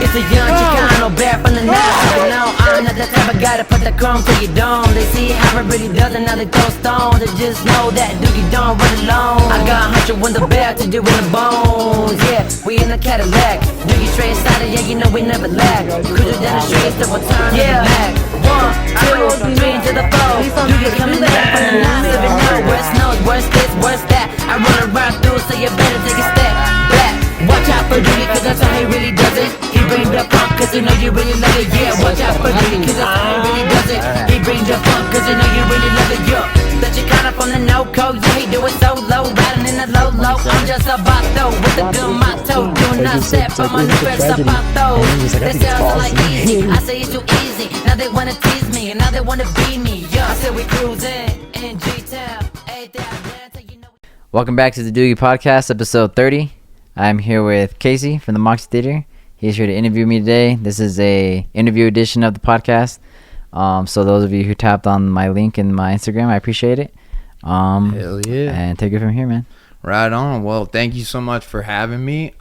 It's a young Chicano, bad from the north. You know, I'm not the type of guy to put the chrome to your dome. They see how it really does and now they throw stones. They just know that Doogie don't run alone. I got 100 with the bell to do in the bones. Yeah, we in the Cadillac. Doogie straight side of, yeah, you know we never lack. Cruising down the streets till we turn back. 1, 2, 3 into the 4. Doogie coming back from the 970. West knows, worst this, worst that. I run around through, so you better take a step back. Watch out for Doogie, cause that's how he really does it. He brings the funk, cause you know you really love it. Yeah, watch out for Doogie, cause that's how he really does it. He brings the funk, cause you know you really love it. Yeah, that you kinda from the no-code. Yeah, he do it so low, riding in the low. I'm just a vato with a good motto. Do not step on my new first zapato. They say I sound like easy, I say it's too easy. Now they wanna tease me, and now they wanna be me. Yeah, I said we cruising in G-Town. Welcome back to the Doogie Podcast, episode 30. I'm here with Kacey from the Moxie Theater. He's here to interview me today. This is a interview edition of the podcast. So those of you who tapped on my link in my Instagram, I appreciate it. Hell yeah. And take it from here, man. Right on. Well, thank you so much for having me.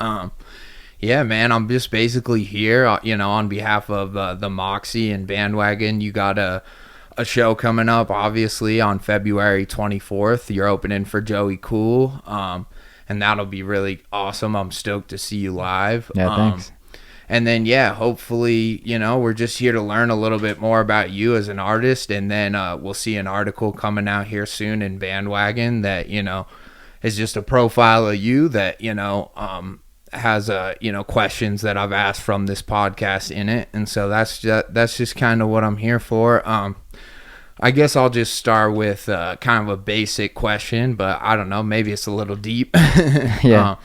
Yeah, man, I'm just basically here, on behalf of the Moxie and Bandwagon. You got a show coming up, obviously, on February 24th. You're opening for Joey Cool, and that'll be really awesome. I'm stoked to see you live. Yeah, thanks. And then, yeah, hopefully, we're just here to learn a little bit more about you as an artist, and then we'll see an article coming out here soon in Bandwagon that, is just a profile of you that, has questions that I've asked from this podcast in it. And so that's just kind of what I'm here for. I guess I'll just start with kind of a basic question, but I don't know, maybe it's a little deep. Yeah.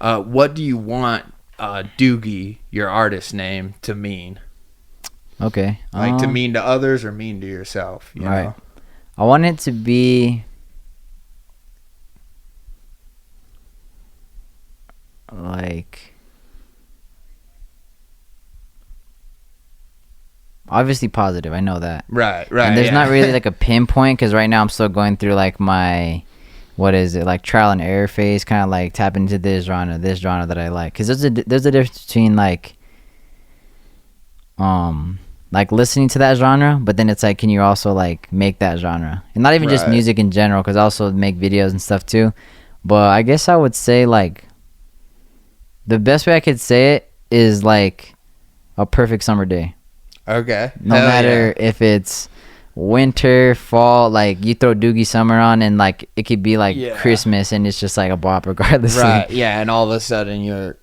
What do you want Doogie, your artist name, to mean? Okay. Like to mean to others or mean to yourself, you know? I want it to be like obviously positive. I know that. Right. And there's not really like a pinpoint, because right now I'm still going through like my, what is it, like trial and error phase, kind of like tapping into this genre that I like. Because there's a difference between like listening to that genre, but then it's like, can you also like make that genre? And not even just music in general, because I also make videos and stuff too. But I guess I would say like the best way I could say it is like a perfect summer day. Okay. No matter if it's winter, fall, like you throw Doogie Summer on and like it could be like Christmas and it's just like a bop regardless. Right. Yeah. And all of a sudden you're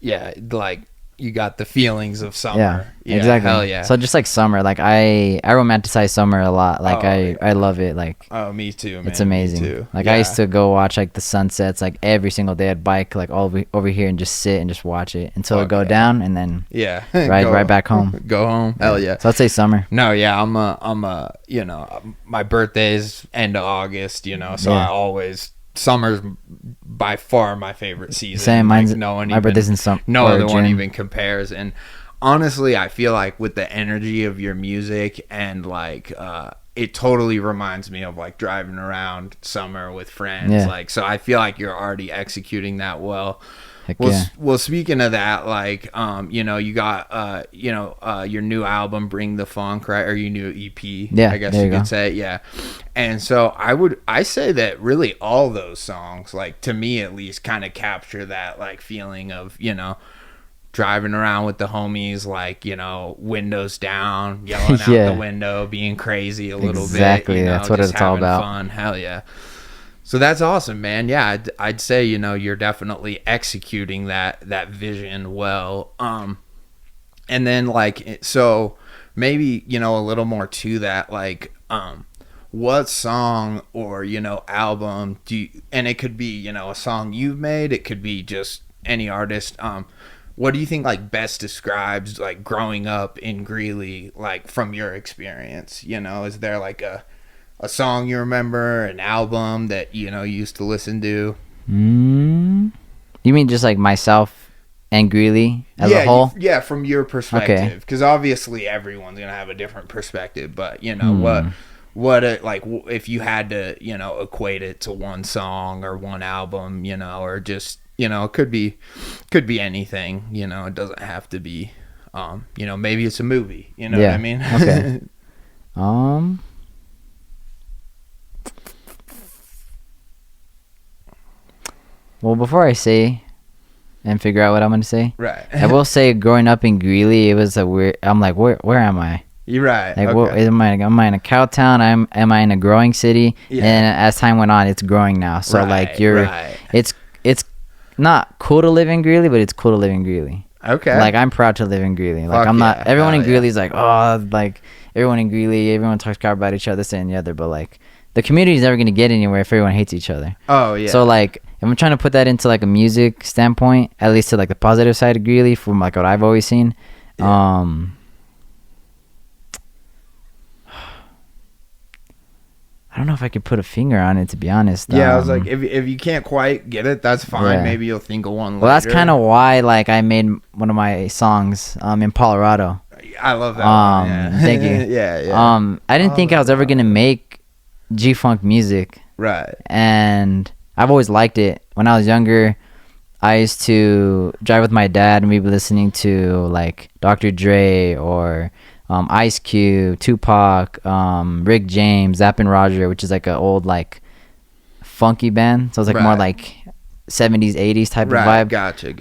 like you got the feelings of summer. Yeah, exactly. Hell yeah. So just like summer, like I romanticize summer a lot. Like I love it. Like, oh, me too, man. It's amazing. Me too. Like I used to go watch like the sunsets like every single day. I'd bike like all over here and just sit and just watch it until it go down and then right back home. Go home. Hell yeah. So I'd say summer. No, yeah, I'm my birthday's end of August, so I always, summer's by far my favorite season. Same, like, my birthday's in summer. No other one even compares. And honestly, I feel like with the energy of your music and like it totally reminds me of like driving around summer with friends. Yeah. Like, so I feel like you're already executing that well. Heck Well, yeah. well, speaking of that, like, you got, your new album, Bring the Funk, right? Or your new EP, Yeah, I guess there you you could go. say, yeah. And so I say that really all those songs, like, to me at least, kind of capture that, like, feeling of, driving around with the homies, like, windows down, yelling out the window, being crazy a little bit. Exactly, that's what just it's all having about. Fun. Hell yeah. So that's awesome, man. Yeah, I'd say, you're definitely executing that vision well. And then like, so maybe, a little more to that, like, what song or, album do you, and it could be, a song you've made, it could be just any artist. What do you think like best describes like growing up in Greeley, like from your experience? Is there like a song you remember, an album that you used to listen to? You mean just like myself and Greeley as a whole? Yeah, from your perspective, because obviously everyone's gonna have a different perspective. But what like if you had to equate it to one song or one album, or just it could be anything. It doesn't have to be You know, maybe it's a movie. You know what I mean? Okay. Well, before I say and figure out what I'm gonna say, right. I will say, growing up in Greeley, it was a weird. I'm like, where am I? You're right. Like, okay. what am I in a cow town? Am I in a growing city? Yeah. And as time went on, it's growing now. So like it's not cool to live in Greeley, but it's cool to live in Greeley. Okay. Like, I'm proud to live in Greeley. Like, Fuck I'm not. yeah. Everyone in Hell Greeley's like, oh, like everyone in Greeley, everyone talks crap about each other, this and the other. But like, the community's never gonna get anywhere if everyone hates each other. Oh yeah. So like, if I'm trying to put that into like a music standpoint, at least to like the positive side of Greeley, from like what I've always seen. Yeah. I don't know if I could put a finger on it, to be honest. Yeah, I was like, if you can't quite get it, that's fine. Yeah. Maybe you'll think of one later. Well, that's kind of why, like, I made one of my songs in Colorado. I love that one. Yeah. Thank you. yeah. I didn't think I was ever gonna make G-funk music, Right. and I've always liked it. When I was younger, I used to drive with my dad, and we'd be listening to like Dr. Dre or Ice Cube, Tupac, Rick James, Zapp and Roger, which is like an old like funky band. So it's like more like 70s, 80s type of vibe. Gotcha.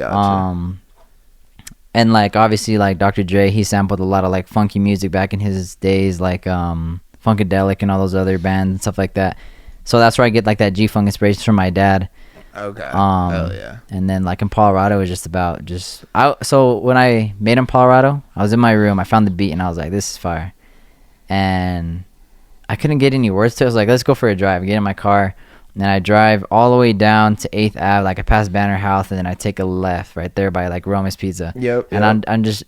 And like obviously like Dr. Dre, he sampled a lot of like funky music back in his days, like Funkadelic and all those other bands and stuff like that. So that's where I get like that G-funk inspiration from my dad. Okay. Hell yeah. And then like in Colorado, it was just about so when I made in Colorado, I was in my room, I found the beat, and I was like, this is fire. And I couldn't get any words to it. I was like, let's go for a drive. I get in my car, and then I drive all the way down to 8th Ave, like I pass Banner House, and then I take a left right there by like Roma's Pizza. Yep. And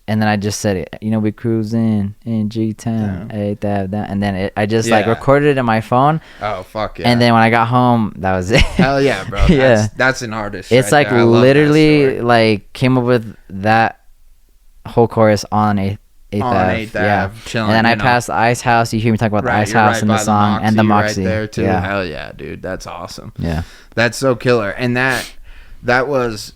then I just said it, you know, we cruising in G-Town, 8th Ave, down. And then I just like recorded it in my phone. Oh, fuck yeah. And then when I got home, that was it. Hell yeah, bro. That's an artist. It's right like there. literally like came up with that whole chorus on 8th Ave. Chilling, and then I passed the Ice House. You hear me talk about the Ice House in the song and the Moxie. Right there too. Yeah. Hell yeah, dude. That's awesome. Yeah. That's so killer. And that was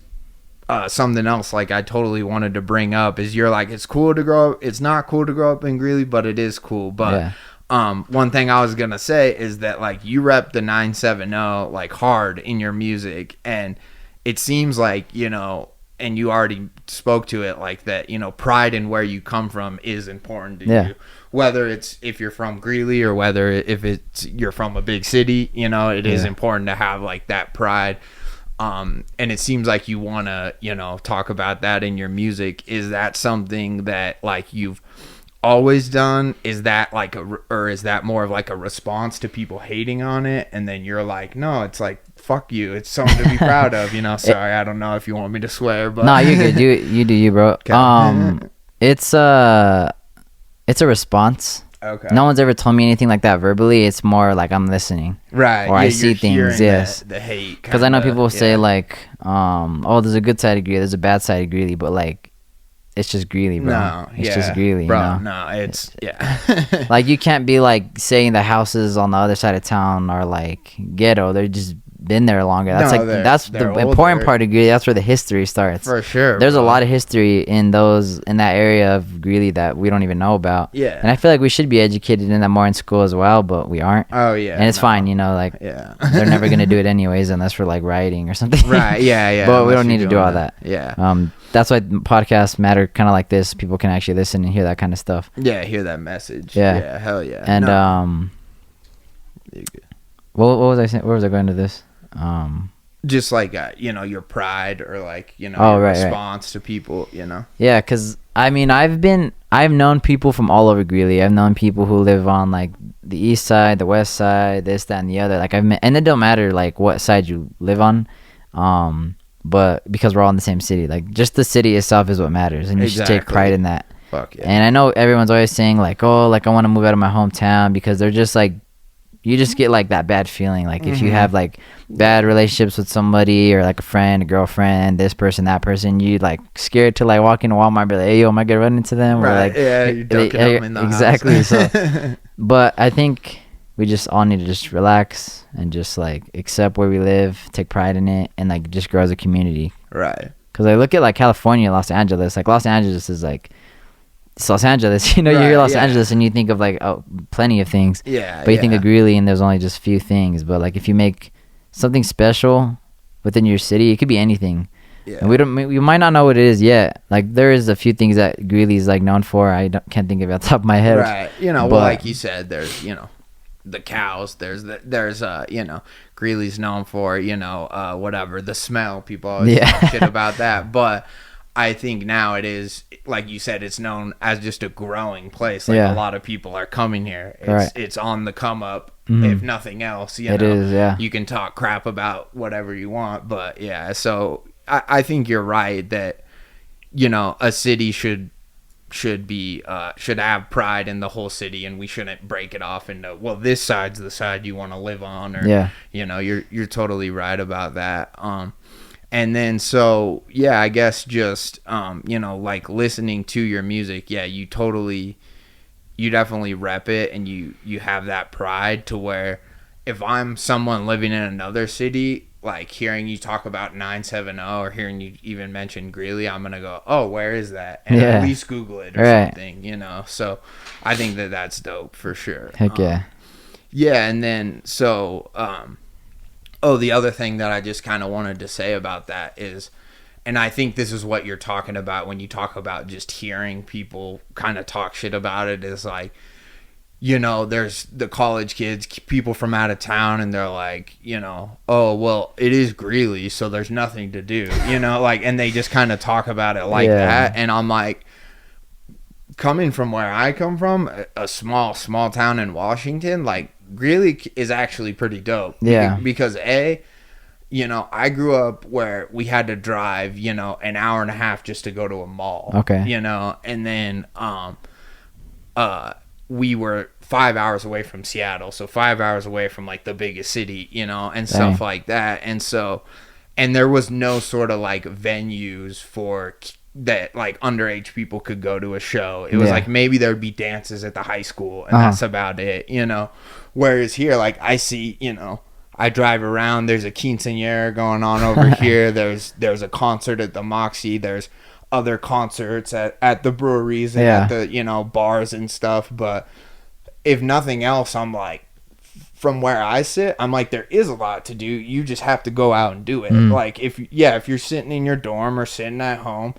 something else like I totally wanted to bring up is you're like, it's cool to grow up. It's not cool to grow up in Greeley, but it is cool. But one thing I was gonna say is that like you rep the 970 like hard in your music, and it seems like, you know, and you already spoke to it like that, you know, pride in where you come from is important to you. Whether it's if you're from Greeley or whether if it's you're from a big city, you know, it is important to have like that pride. And it seems like you want to, you know, talk about that in your music. Is that something that like you've always done? Is that like or is that more of like a response to people hating on it, and then you're like, no, it's like, fuck you, it's something to be proud of, you know? Sorry, I don't know if you want me to swear, but no, you're good. You do you, bro. Okay. It's a response. Okay. No one's ever told me anything like that verbally. It's more like I'm listening, right? Or I see things. Yes, the hate, because I know people say like, oh, there's a good side of Greeley, there's a bad side of Greeley, but like, it's just Greeley, bro. No, it's just Greeley, bro. You know? No, it's like you can't be like saying the houses on the other side of town are like ghetto. They're just been there longer. That's that's the important part of Greeley. That's where the history starts. For sure. There's a lot of history in that area of Greeley that we don't even know about. Yeah. And I feel like we should be educated in that more in school as well, but we aren't. Oh yeah. And it's fine, you know, like they're never gonna do it anyways unless we're like rioting or something. Right. Yeah. But we don't need to do all that. Yeah. That's why podcasts matter, kind of like this. People can actually listen and hear that kind of stuff. Yeah, hear that message. Yeah. Yeah, hell yeah. And what was I saying? Where was I going to this? Just like you know, your pride or like, you know, your response to people, you know. Yeah, because I mean, I've known people from all over Greeley. I've known people who live on like the east side, the west side, this, that, and the other. Like and it don't matter like what side you live on. But because we're all in the same city, like just the city itself is what matters, and you should take pride in that. Fuck yeah. And I know everyone's always saying like, oh, like I want to move out of my hometown, because they're just like, you just get like that bad feeling, like if you have like bad relationships with somebody or like a friend, a girlfriend, this person, that person, you like scared to like walk into Walmart and be like, hey yo, am I gonna run into them? Right. Or like, yeah, you're ducking them in the exactly. house. So, but I think we just all need to just relax and just like accept where we live, take pride in it, and like just grow as a community. Right. Because I look at like California, Los Angeles. Like Los Angeles is like it's Los Angeles. You know, you hear Los Angeles and you think of like plenty of things. Yeah. But you think of Greeley and there's only just few things. But like if you make something special within your city, it could be anything. Yeah. And we might not know what it is yet. Like there is a few things that Greeley is like known for. Can't think of it off the top of my head. Right. You know, well, like you said, there's the cows. There's Greeley's known for whatever, the smell. People always talk shit about that, but I think now it is, like you said, it's known as just a growing place. Like a lot of people are coming here. It's on the come up. If nothing else, it is. You can talk crap about whatever you want, but so I think you're right that a city should have pride in the whole city, and we shouldn't break it off into, well, this side's the side you want to live on, or you're totally right about that. And then so I guess just like listening to your music, you definitely rep it, and you have that pride to where if I'm someone living in another city, like hearing you talk about 970 or hearing you even mention Greeley, I'm gonna go, oh, where is that? And at least Google it or something, so I think that's dope for sure. Heck yeah. And then so the other thing that I just kind of wanted to say about that is, and I think this is what you're talking about when you talk about just hearing people kind of talk shit about it, is like, there's the college kids, people from out of town, and they're like, oh, well, it is Greeley, so there's nothing to do, like, and they just kind of talk about it like that. And I'm like, coming from where I come from, a small town in Washington, like, Greeley is actually pretty dope. Because I grew up where we had to drive, an hour and a half just to go to a mall. Okay. And then we were 5 hours away from Seattle, so 5 hours away from like the biggest city, and stuff like that. And so, and there was no sort of like venues for that, like underage people could go to a show. It was like maybe there would be dances at the high school, and that's about it, Whereas here, like I see, I drive around, there's a quinceañera going on over here. There's a concert at the Moxie. There's other concerts at the breweries and at the bars and stuff. But if nothing else, I'm like, from where I sit, I'm like, there is a lot to do. You just have to go out and do it. Like if you're sitting in your dorm or sitting at home,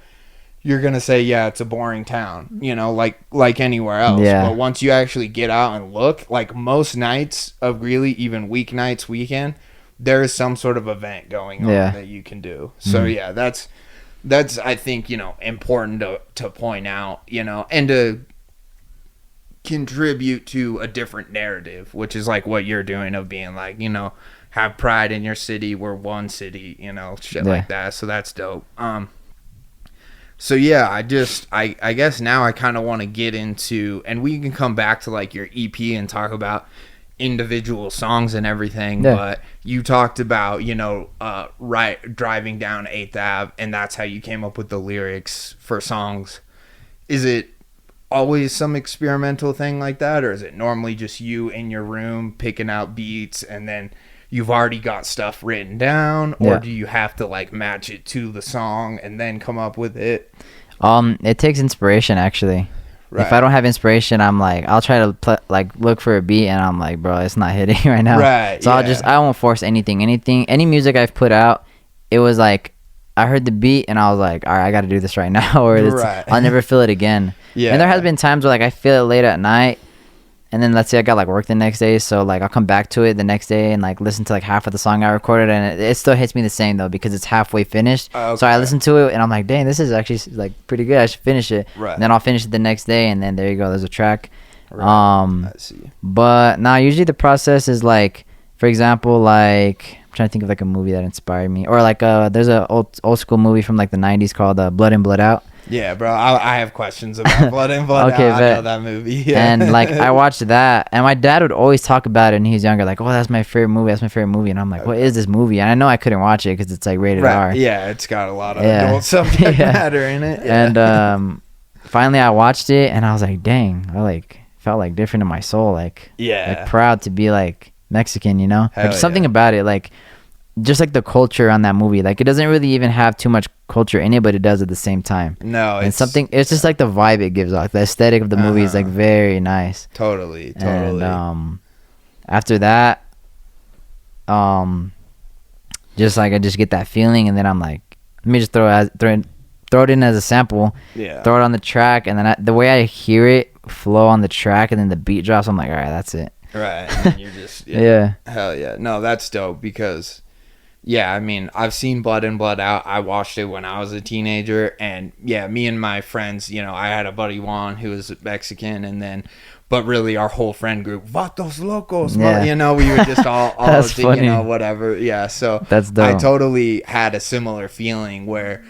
you're gonna say, it's a boring town, like anywhere else. But once you actually get out and look, like most nights of Greeley, even weeknights, weekend, there is some sort of event going on that you can do. So that's I think important to point out, and to contribute to a different narrative, which is like what you're doing, of being like, have pride in your city. We're one city, shit like that. So that's dope. So I guess now I kind of want to get into, and we can come back to like your EP and talk about individual songs and everything. But you talked about driving down 8th Ave, and that's how you came up with the lyrics for songs. Is it always some experimental thing like that, or is it normally just you in your room picking out beats and then you've already got stuff written down, or do you have to like match it to the song and then come up with it? It takes inspiration, actually. Right. If I don't have inspiration, I'm like, I'll try to look for a beat, and I'm like, bro, it's not hitting right now. Right. So I won't force anything. Any music I've put out, it was like, I heard the beat and I was like, all right, I got to do this right now, or I'll never feel it again. And there has been times where like I feel it late at night, and then let's say I got like work the next day, so like I'll come back to it the next day and like listen to like half of the song I recorded, and it still hits me the same though, because it's halfway finished. So I listen to it and I'm like, dang, this is actually like pretty good, I should finish it. And then I'll finish it the next day, and then there you go, there's a track. I see. But now usually the process is like, for example, like I'm trying to think of like a movie that inspired me, or like there's a old school movie from like the 90s called Blood In Blood Out. Yeah, bro, I have questions about Blood In Blood Out. I know that movie. And like I watched that, and my dad would always talk about it, and he was younger, like, oh, that's my favorite movie, and I'm like, what is this movie? And I know I couldn't watch it because it's like rated R. Yeah, it's got a lot of adult subject matter in it. And finally I watched it, and I was like, dang, I like felt like different in my soul, like proud to be like Mexican, like something about it, like just like the culture on that movie. Like it doesn't really even have too much culture in it, but it does at the same time. No, and it's just like the vibe it gives off. The aesthetic of the movie is like very nice. Totally. And after that, just like I just get that feeling, and then I'm like, let me just throw it in as a sample. Yeah. Throw it on the track, and then the way I hear it flow on the track, and then the beat drops. I'm like, all right, that's it. Right. And then you're just yeah. Hell yeah. No, that's dope because. Yeah, I mean, I've seen Blood In, Blood Out. I watched it when I was a teenager. And, yeah, me and my friends, you know, I had a buddy, Juan, who was Mexican. And then, but really our whole friend group, Vatos Locos. Yeah. You know, we were just all you know, whatever. Yeah, so that's dope. I totally had a similar feeling where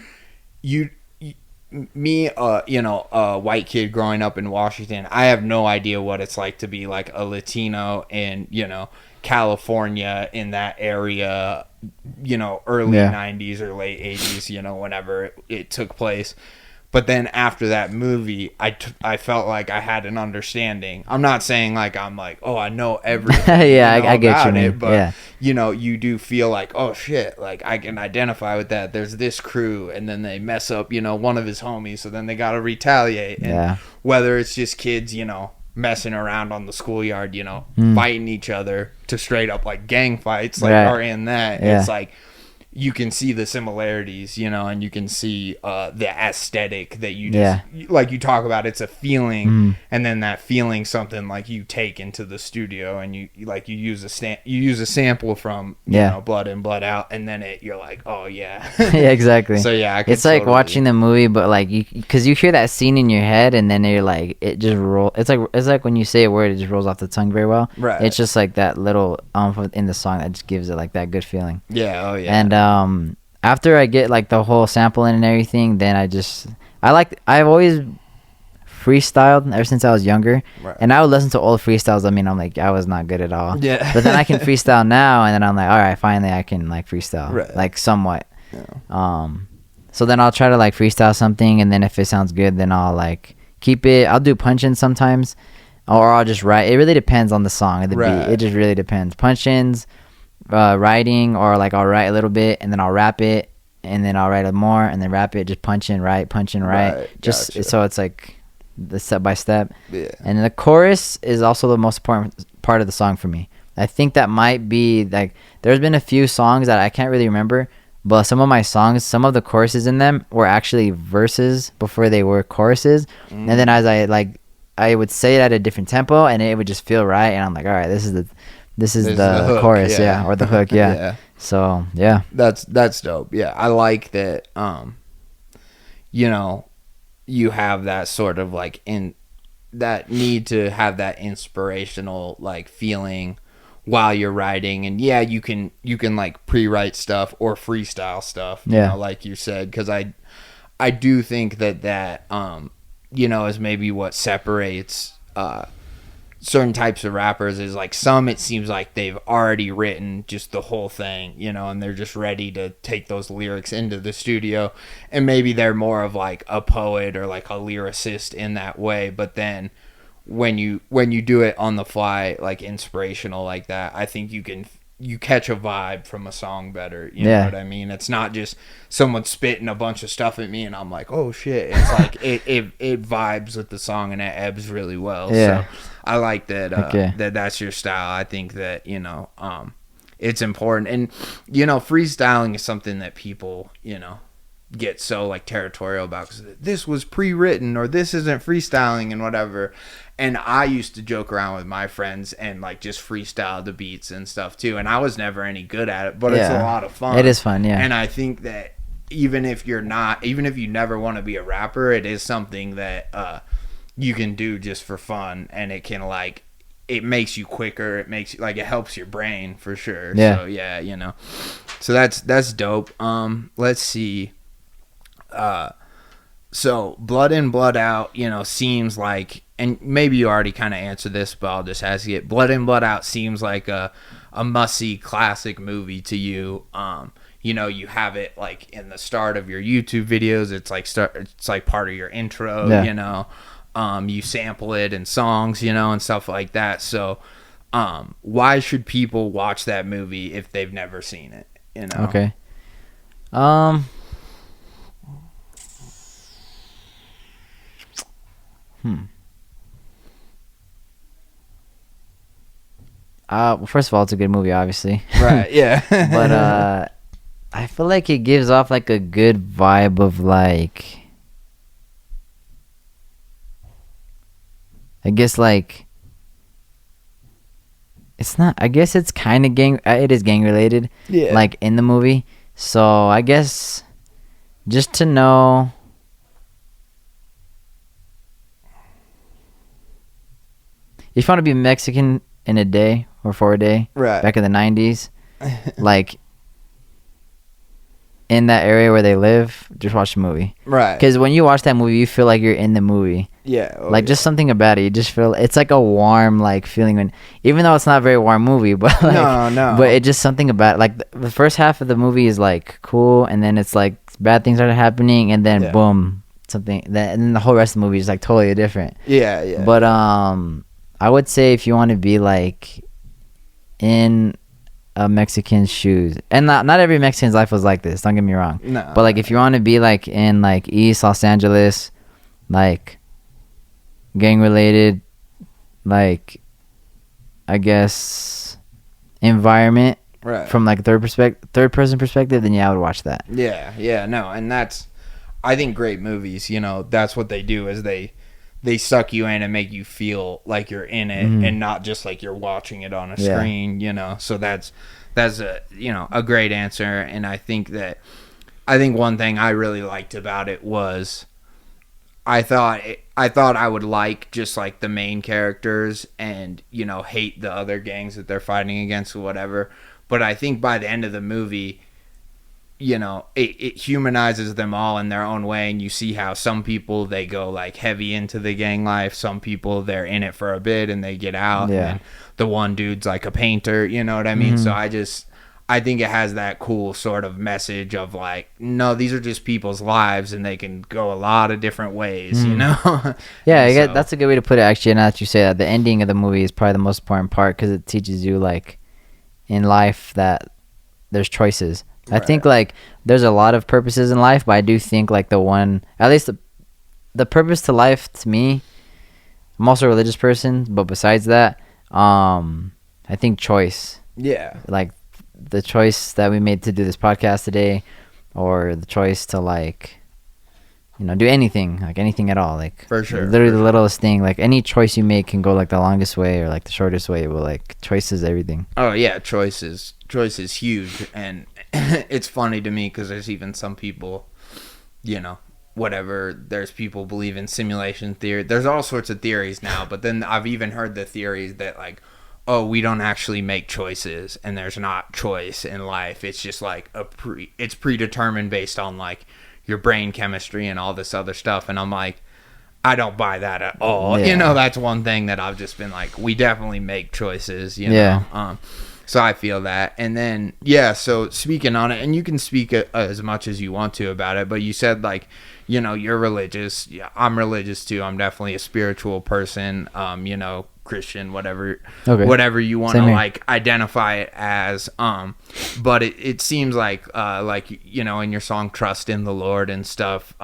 me, you know, a white kid growing up in Washington, I have no idea what it's like to be like a Latino in, you know, California, in that area, you know, early 90s or late 80s, you know, whenever it took place. But then after that movie, I felt like I had an understanding. I'm not saying like I'm like, oh, I know everything. Yeah, you know, I get you, it, but you know, you do feel like, oh shit, like I can identify with that. There's this crew, and then they mess up, you know, one of his homies, so then they got to retaliate. And whether it's just kids, you know, messing around on the schoolyard, you know, fighting each other to straight up like gang fights, like are in that. It's like you can see the similarities, you know, and you can see the aesthetic that you just like you talk about. It's a feeling, and then that feeling something like you take into the studio, and you use a sample from you know, Blood In, Blood Out, and then you're like, oh yeah. Yeah, exactly. So yeah, it's like watching the movie, but like because you hear that scene in your head, and then you're like, it just roll. It's like when you say a word, it just rolls off the tongue very well. Right. It's just like that little in the song that just gives it like that good feeling. Yeah. Oh yeah. And after I get like the whole sample in and everything, then I've always freestyled ever since I was younger, and I would listen to old freestyles. I mean, I'm like, I was not good at all. Yeah. But then I can freestyle now, and then I'm like, all right, finally I can like freestyle, like somewhat. Yeah. So then I'll try to like freestyle something, and then if it sounds good, then I'll like keep it. I'll do punch-ins sometimes, or I'll just write. It really depends on the song or the beat. It just really depends. Punch-ins, writing, or like I'll write a little bit and then I'll rap it, and then I'll write a more and then rap it. Just punch in, write, just gotcha. So it's like the step by step. Yeah. And then the chorus is also the most important part of the song for me. I think that might be like, there's been a few songs that I can't really remember, but some of my songs, some of the choruses in them were actually verses before they were choruses. And then as I would say it at a different tempo, and it would just feel right, and I'm like, all right, this is the hook, chorus, or the hook, yeah. So yeah, that's dope. Yeah, I like that. You know, you have that sort of like in that need to have that inspirational like feeling while you're writing, and you can like pre-write stuff or freestyle stuff. You know, like you said, because I do think that you know, is maybe what separates certain types of rappers. Is like some, it seems like they've already written just the whole thing, you know, and they're just ready to take those lyrics into the studio, and maybe they're more of like a poet or like a lyricist in that way. But then when you do it on the fly, like inspirational like that, I think you catch a vibe from a song better. You know what I mean? It's not just someone spitting a bunch of stuff at me and I'm like, oh shit. It's like it vibes with the song and it ebbs really well. So I like that that's your style. I think that, you know, it's important. And, you know, freestyling is something that people, you know, get so like territorial about, because this was pre-written or this isn't freestyling and whatever. And I used to joke around with my friends and like just freestyle the beats and stuff too, and I was never any good at it, but it's a lot of fun. It is fun. And I think that even if you never want to be a rapper, it is something that you can do just for fun, and it can like, it makes you quicker, it makes you like, it helps your brain for sure. So yeah, you know, so that's dope. Let's see. So Blood In, Blood Out, you know, seems like, and maybe you already kind of answered this, but I'll just ask it. Blood In, Blood Out seems like a must-see classic movie to you. You know, you have it like in the start of your YouTube videos. It's like part of your intro. You know, you sample it in songs, you know, and stuff like that. So, why should people watch that movie if they've never seen it? you know. Okay. Well, first of all, it's a good movie, obviously. Right, yeah. But I feel like it gives off like a good vibe of like, I guess like, it's not, I guess it's kind of it is gang related. Yeah. Like in the movie. So I guess just to know, if you want to be Mexican in a day or for a day, Right. back in the 90s, like in that area where they live, just watch the movie. Right. Because when you watch that movie, you feel like you're in the movie. Yeah. Like just something about it, you just feel it's like a warm like feeling when, even though it's not a very warm movie, but like, No. but it just something about it. Like the first half of the movie is like cool, and then it's like bad things are happening, and then boom, something that, and then the whole rest of the movie is like totally different. Yeah. But I would say if you want to be like in a Mexican's shoes, and not every Mexican's life was like this, don't get me wrong. No. But like if you want to be like in like East Los Angeles, like gang related, like I guess environment, right. from like third person perspective, then yeah, I would watch that. Yeah, no, and that's, I think great movies, you know, that's what they do, is they suck you in and make you feel like you're in it, and not just like you're watching it on a screen, you know. So that's a, you know, a great answer. And I think one thing I really liked about it was I thought I would like just like the main characters and, you know, hate the other gangs that they're fighting against or whatever. But I think by the end of the movie, you know, it humanizes them all in their own way, and you see how some people, they go like heavy into the gang life, some people they're in it for a bit and they get out, and the one dude's like a painter, you know what I mean? So I think it has that cool sort of message of like, no, these are just people's lives and they can go a lot of different ways, you know. Yeah, that's a good way to put it, actually. Now that you say that, the ending of the movie is probably the most important part, because it teaches you like in life that there's choices. I think like there's a lot of purposes in life, but I do think like the one, at least the purpose to life to me, I'm also a religious person, but besides that, I think choice. Yeah. Like the choice that we made to do this podcast today, or the choice to like, you know, do anything, like anything at all, like for sure, literally the littlest thing, like any choice you make can go like the longest way or like the shortest way, but like choice is everything. Oh yeah, choice is huge. And it's funny to me because there's even some people, you know, whatever, there's people believe in simulation theory, there's all sorts of theories now, but then I've even heard the theories that like, oh, we don't actually make choices and there's not choice in life, it's just like it's predetermined based on like your brain chemistry and all this other stuff. And I'm like, I don't buy that at all. You know, that's one thing that I've just been like, we definitely make choices, you know. So I feel that. And then so speaking on it, and you can speak as much as you want to about it, but you said like, you know, you're religious. Yeah, I'm religious too. I'm definitely a spiritual person, you know, Christian, whatever you want to like identify it as. But it seems like you know, in your song Trust in the Lord and stuff,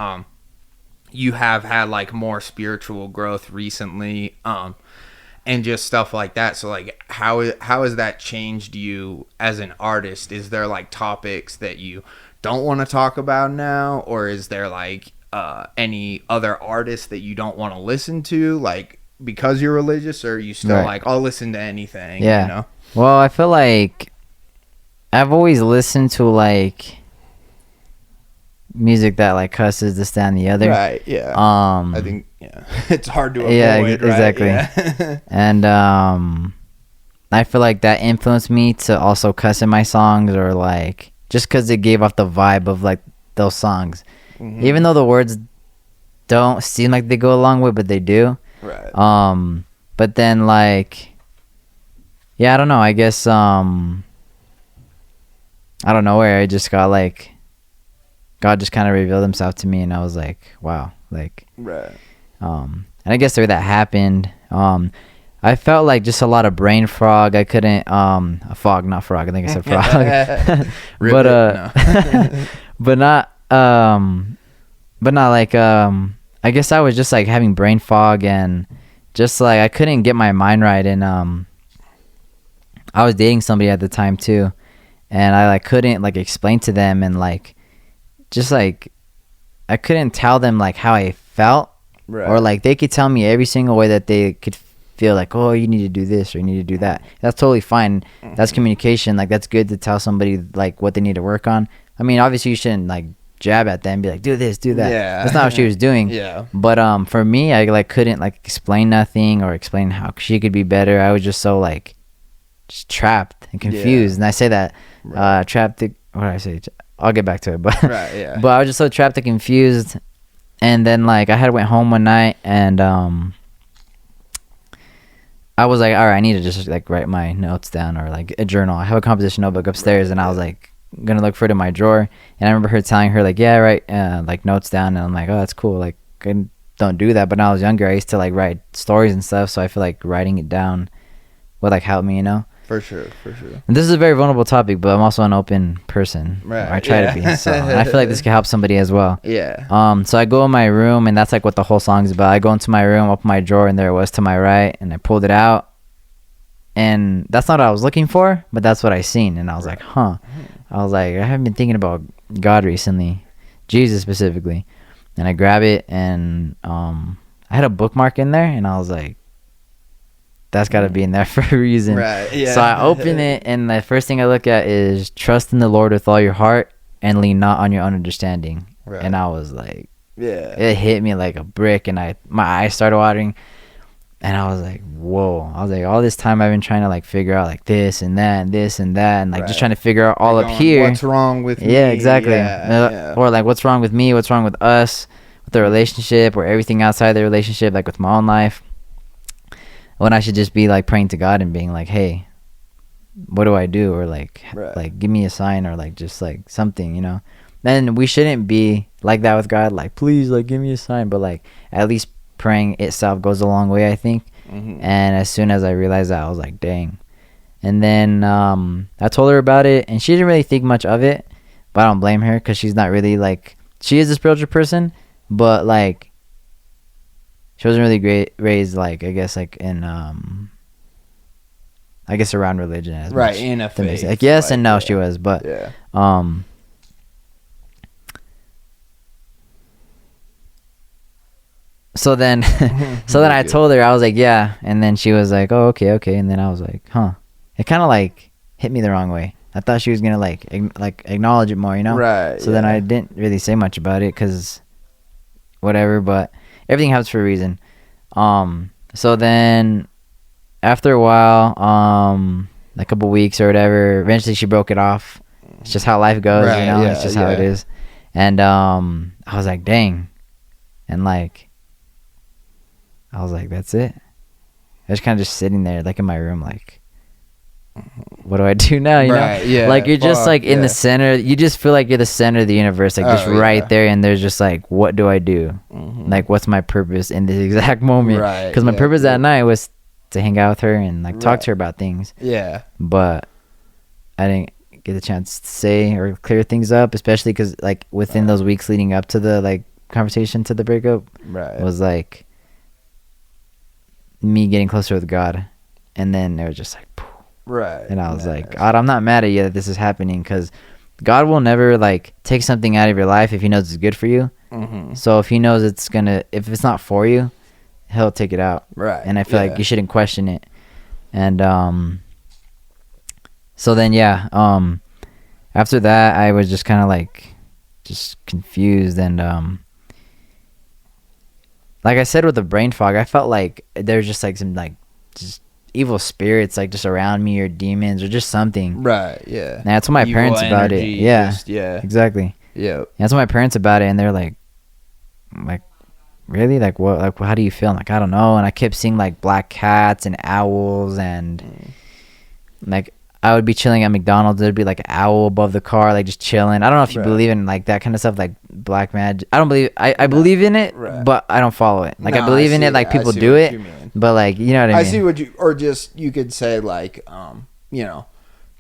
you have had like more spiritual growth recently, and just stuff like that. So like how has that changed you as an artist? Is there like topics that you don't want to talk about now, or is there like any other artists that you don't want to listen to, like because you're religious, or are you still like, I'll listen to anything? You know? Well, I feel like I've always listened to like music that like cusses this, that, and the other. Right. Yeah. I think it's hard to avoid. Yeah, exactly. Right? Yeah. And I feel like that influenced me to also cuss in my songs, or like just because it gave off the vibe of like those songs, even though the words don't seem like they go a long way, but they do. Right. But then like, I don't know. I guess I don't know where I just got like, God just kind of revealed himself to me, and I was like, wow, like, right. And I guess the way that happened, I felt like just a lot of brain fog. I couldn't a fog, not frog. I think I said frog. But no. but not like I guess I was just like having brain fog, and just like I couldn't get my mind right. And I was dating somebody at the time too, and I like couldn't like explain to them, and like just like I couldn't tell them like how I felt, or like they could tell me every single way that they could feel like, oh, you need to do this or you need to do that. That's totally fine. That's communication. Like that's good to tell somebody like what they need to work on. I mean, obviously you shouldn't like jab at them and be like, do this, do that. Yeah. That's not what she was doing. Yeah. But for me, I like couldn't like explain nothing or explain how she could be better. I was just so like just trapped and confused. And I say that trapped. What did I say? I'll get back to it. But but I was just so trapped and confused. And then like I went home one night, and I was like, all right, I need to just like write my notes down, or like a journal. I have a composition notebook upstairs, and I was like gonna look for it in my drawer. And I remember her telling her like, yeah, write like notes down. And I'm like, oh, that's cool. Like I don't do that. But when I was younger, I used to like write stories and stuff. So I feel like writing it down would like help me, you know? For sure. And this is a very vulnerable topic, but I'm also an open person. Right. I try to be. So and I feel like this could help somebody as well. Yeah. So I go in my room, and that's like what the whole song's about. I go into my room, open my drawer, and there it was to my right, and I pulled it out. And that's not what I was looking for, but that's what I seen. And I was like, huh. I was like, I haven't been thinking about God recently, Jesus specifically. And I grab it, and I had a bookmark in there, and I was like, that's got to be in there for a reason. Right. Yeah. So I open it, and the first thing I look at is trust in the Lord with all your heart and lean not on your own understanding. Right. And I was like, yeah, it hit me like a brick, and my eyes started watering. And I was like, whoa. I was like, all this time I've been trying to like figure out like this and that and this and that, and like just trying to figure out all up here. What's wrong with me? Yeah, exactly. Yeah. Or like what's wrong with me, what's wrong with us, with the relationship, or everything outside the relationship, like with my own life. When I should just be like praying to God and being like, hey, what do I do? Or like like give me a sign, or like just like something, you know. Then we shouldn't be like that with God, like please like give me a sign, but like at least praying itself goes a long way, I think. And as soon as I realized that, I was like, dang. And then I told her about it, and she didn't really think much of it, but I don't blame her, because she's not really like, she is a spiritual person, but like she wasn't really raised like, I guess like in I guess around religion as much, in a faith, like yes like, and no, she was, but so then I told her, I was like, yeah. And then she was like, oh, okay. And then I was like, huh. It kind of like hit me the wrong way. I thought she was going to like acknowledge it more, you know? Right. So then I didn't really say much about it, because whatever, but everything happens for a reason. So then after a while, a couple weeks or whatever, eventually she broke it off. It's just how life goes, you know? It's just how it is. And I was like, dang. And like, I was like, that's it. I was kind of just sitting there, like in my room, like, what do I do now? You know? Yeah. Like you're just like in the center. You just feel like you're the center of the universe, like just right there. And there's just like, what do I do? Like, what's my purpose in this exact moment? Right. Because my purpose that night was to hang out with her and like talk to her about things. Yeah. But I didn't get the chance to say or clear things up, especially because like within those weeks leading up to the like conversation to the breakup, was like me getting closer with God. And then it was just like, poof. And I was like, God, I'm not mad at you that this is happening, because God will never like take something out of your life if he knows it's good for you. So if he knows if it's not for you, he'll take it out. And I feel like you shouldn't question it. And so then after that I was just kind of like just confused, and like I said with the brain fog, I felt like there's just like some like just evil spirits like just around me, or demons, or just something. And I told my parents about it. Exactly. And I told my parents about it, and they're like really, like what, like how do you feel? I'm like, I don't know. And I kept seeing like black cats and owls, and like I would be chilling at McDonald's. There'd be like an owl above the car, like just chilling. I don't know if you believe in like that kind of stuff, like black magic. I don't believe. I believe in it, but I don't follow it. Like I believe in it, like people do it, but like you know what I mean. I see what you, or just you could say like, you know,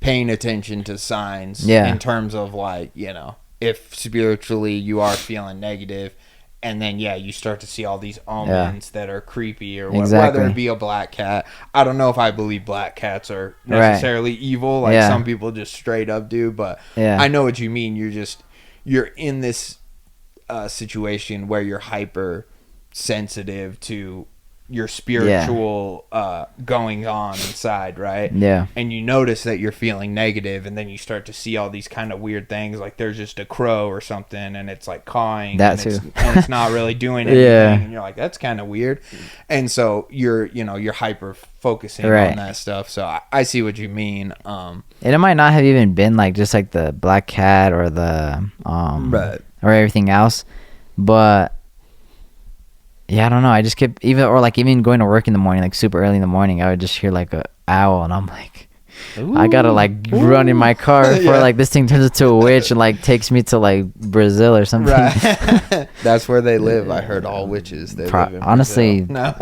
paying attention to signs in terms of like, you know, if spiritually you are feeling negative. And then, you start to see all these omens that are creepy or whether it be a black cat. I don't know if I believe black cats are necessarily evil. Like some people just straight up do. But I know what you mean. You're in this situation where you're hyper sensitive to your spiritual going on inside, right? Yeah. And you notice that you're feeling negative, and then you start to see all these kind of weird things, like there's just a crow or something, and it's like cawing, and it's not really doing anything, and you're like, that's kind of weird. And so you're hyper focusing on that stuff. So I see what you mean. And it might not have even been like just like the black cat or the or everything else, but yeah, I don't know. I just kept even going to work in the morning, like super early in the morning, I would just hear like a owl, and I'm like, I gotta like run in my car before like this thing turns into a witch and like takes me to like Brazil or something. Right. That's where they live. I heard all witches. They live in honestly, no.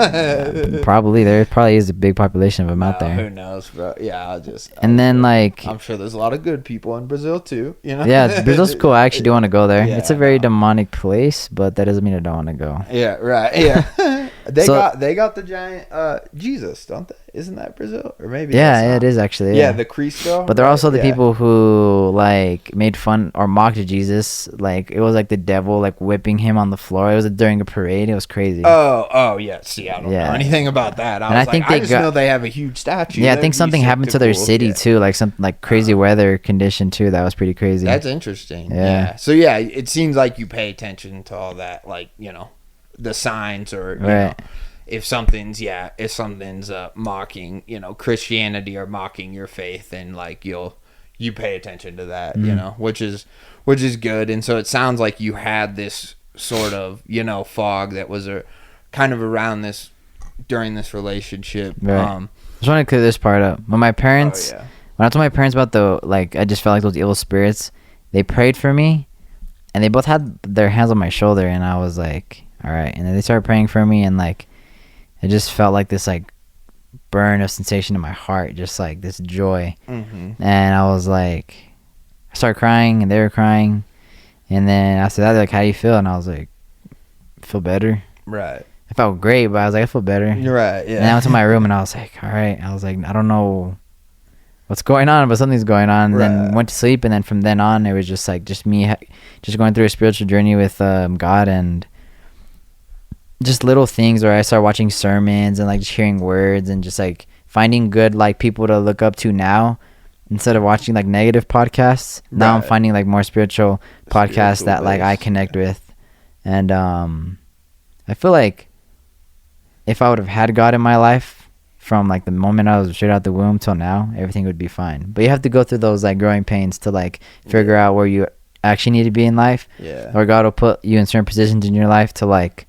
Probably there probably is a big population of them out there. Who knows, bro? Yeah, like I'm sure there's a lot of good people in Brazil too. You know? Yeah, Brazil's cool. I actually do want to go there. It's a very demonic place, but that doesn't mean I don't want to go. Yeah, right. Yeah. They got the giant Jesus, don't they? Isn't that Brazil? Or maybe it is actually. Yeah, the Cristo. But they're also the people who like made fun or mocked Jesus. Like it was like the devil like whipping him on the floor. It was during a parade. It was crazy. Oh yeah. See, I don't know anything about that. I just know they have a huge statue. Yeah, I think something happened to their city too, like some like crazy weather condition too. That was pretty crazy. That's interesting. Yeah. So it seems like you pay attention to all that, like, you know, the signs or you know, if something's mocking, you know, Christianity or mocking your faith, and like you pay attention to that, you know, which is good. And so it sounds like you had this sort of, you know, fog that was kind of around this during this relationship. Right. I just want to clear this part up. When I told my parents about I just felt like those evil spirits, they prayed for me, and they both had their hands on my shoulder, and I was like, all right. And then they started praying for me, and like it just felt like this like burn of sensation in my heart, just like this joy. And I was like, I started crying, and they were crying, and then after that they're like, how do you feel? And I was like, I feel better. Right. I felt great, but I was like, I feel better. You're right. Yeah. And I went to my room, and I was like, all right. I was like, I don't know what's going on, but something's going on. And then went to sleep, and then from then on it was just like me just going through a spiritual journey with God, and just little things where I started watching sermons and like just hearing words and just like finding good like people to look up to now, instead of watching like negative podcasts. Now I'm finding like more spiritual podcasts that like I connect with. And I feel like if I would have had God in my life from like the moment I was straight out the womb till now, everything would be fine. But you have to go through those like growing pains to like figure out where you actually need to be in life. Or God will put you in certain positions in your life to like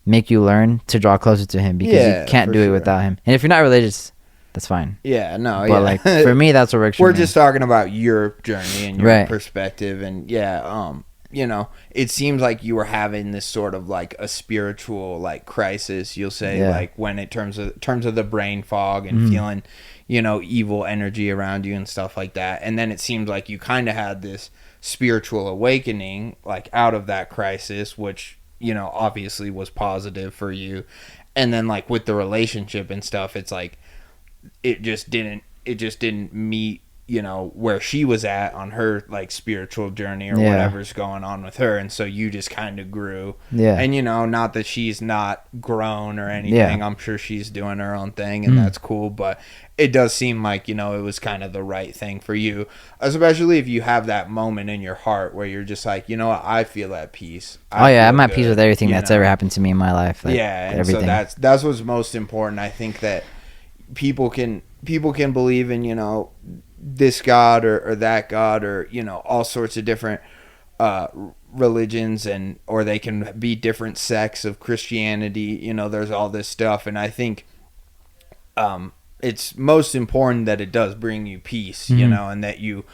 make you learn to draw closer to him, because you can't do it without him. And if you're not religious, that's fine. Yeah, no, but like for me, that's what works for me. We're just talking about your journey and your perspective, and you know, it seems like you were having this sort of like a spiritual like crisis, you'll say, like when it terms of the brain fog and feeling, you know, evil energy around you and stuff like that. And then it seems like you kind of had this spiritual awakening like out of that crisis, which, you know, obviously was positive for you. And then like with the relationship and stuff, it's like it just didn't meet, you know, where she was at on her like spiritual journey or whatever's going on with her. And so you just kind of grew. And, you know, not that she's not grown or anything. I'm sure she's doing her own thing, and that's cool. But it does seem like, you know, it was kind of the right thing for you, especially if you have that moment in your heart where you're just like, you know what, I feel at peace. I'm at peace with everything that's ever happened to me in my life. Like, and everything. So that's what's most important. I think that people can believe in, you know, this God or that God, or, you know, all sorts of different religions, or they can be different sects of Christianity. You know, there's all this stuff, and I think it's most important that it does bring you peace, you know, and that you,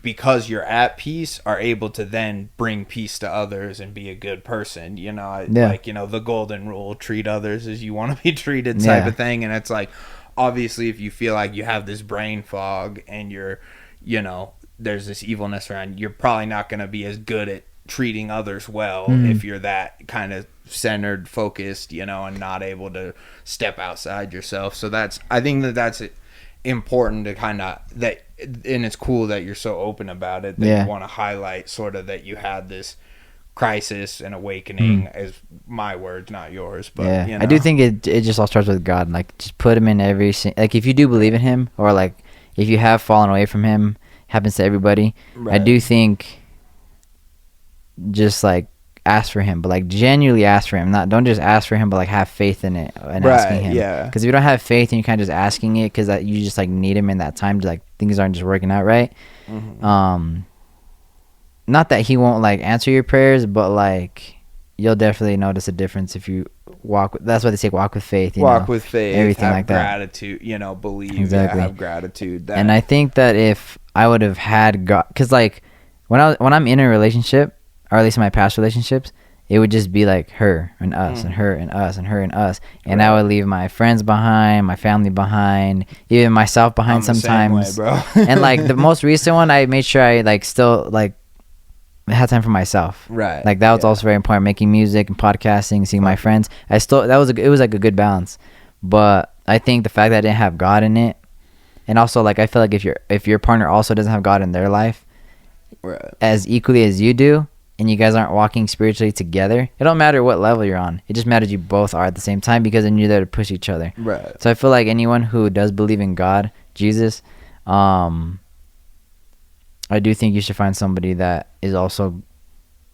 because you're at peace, are able to then bring peace to others and be a good person, you know. Like, you know, the golden rule, treat others as you want to be treated type of thing. And it's like, obviously, if you feel like you have this brain fog and you're, you know, there's this evilness around, you're probably not going to be as good at treating others well if you're that kind of centered, focused, you know, and not able to step outside yourself. So I think that's important to kind of, that, and it's cool that you're so open about it, that you want to highlight sort of that you had this crisis and awakening, as my words, not yours. But you know. I do think it just all starts with God. Like, just put him in like, if you do believe in him, or like if you have fallen away from him, happens to everybody. I do think just like ask for him, but like genuinely ask for him. Don't just ask for him, but like have faith in it and asking him. Because if you don't have faith and you're kind of just asking it because you just like need him in that time to, like, things aren't just working out right. Not that he won't like answer your prayers, but like you'll definitely notice a difference if you that's why they say walk with faith. Walk with faith, everything have like that. Gratitude, you know, believe, have gratitude. And I think that if I would have had God, because like when I'm in a relationship, or at least in my past relationships, it would just be like her and us and her and us and her and us, and I would leave my friends behind, my family behind, even myself behind sometimes. The same way, bro. And like the most recent one, I made sure I like still like had time for myself. Right. Like that was also very important. Making music and podcasting, seeing my friends. It was like a good balance. But I think the fact that I didn't have God in it, and also like I feel like if your partner also doesn't have God in their life, as equally as you do, and you guys aren't walking spiritually together, it don't matter what level you're on. It just matters you both are at the same time, because then you're there to push each other. Right. So I feel like anyone who does believe in God, Jesus, I do think you should find somebody that is also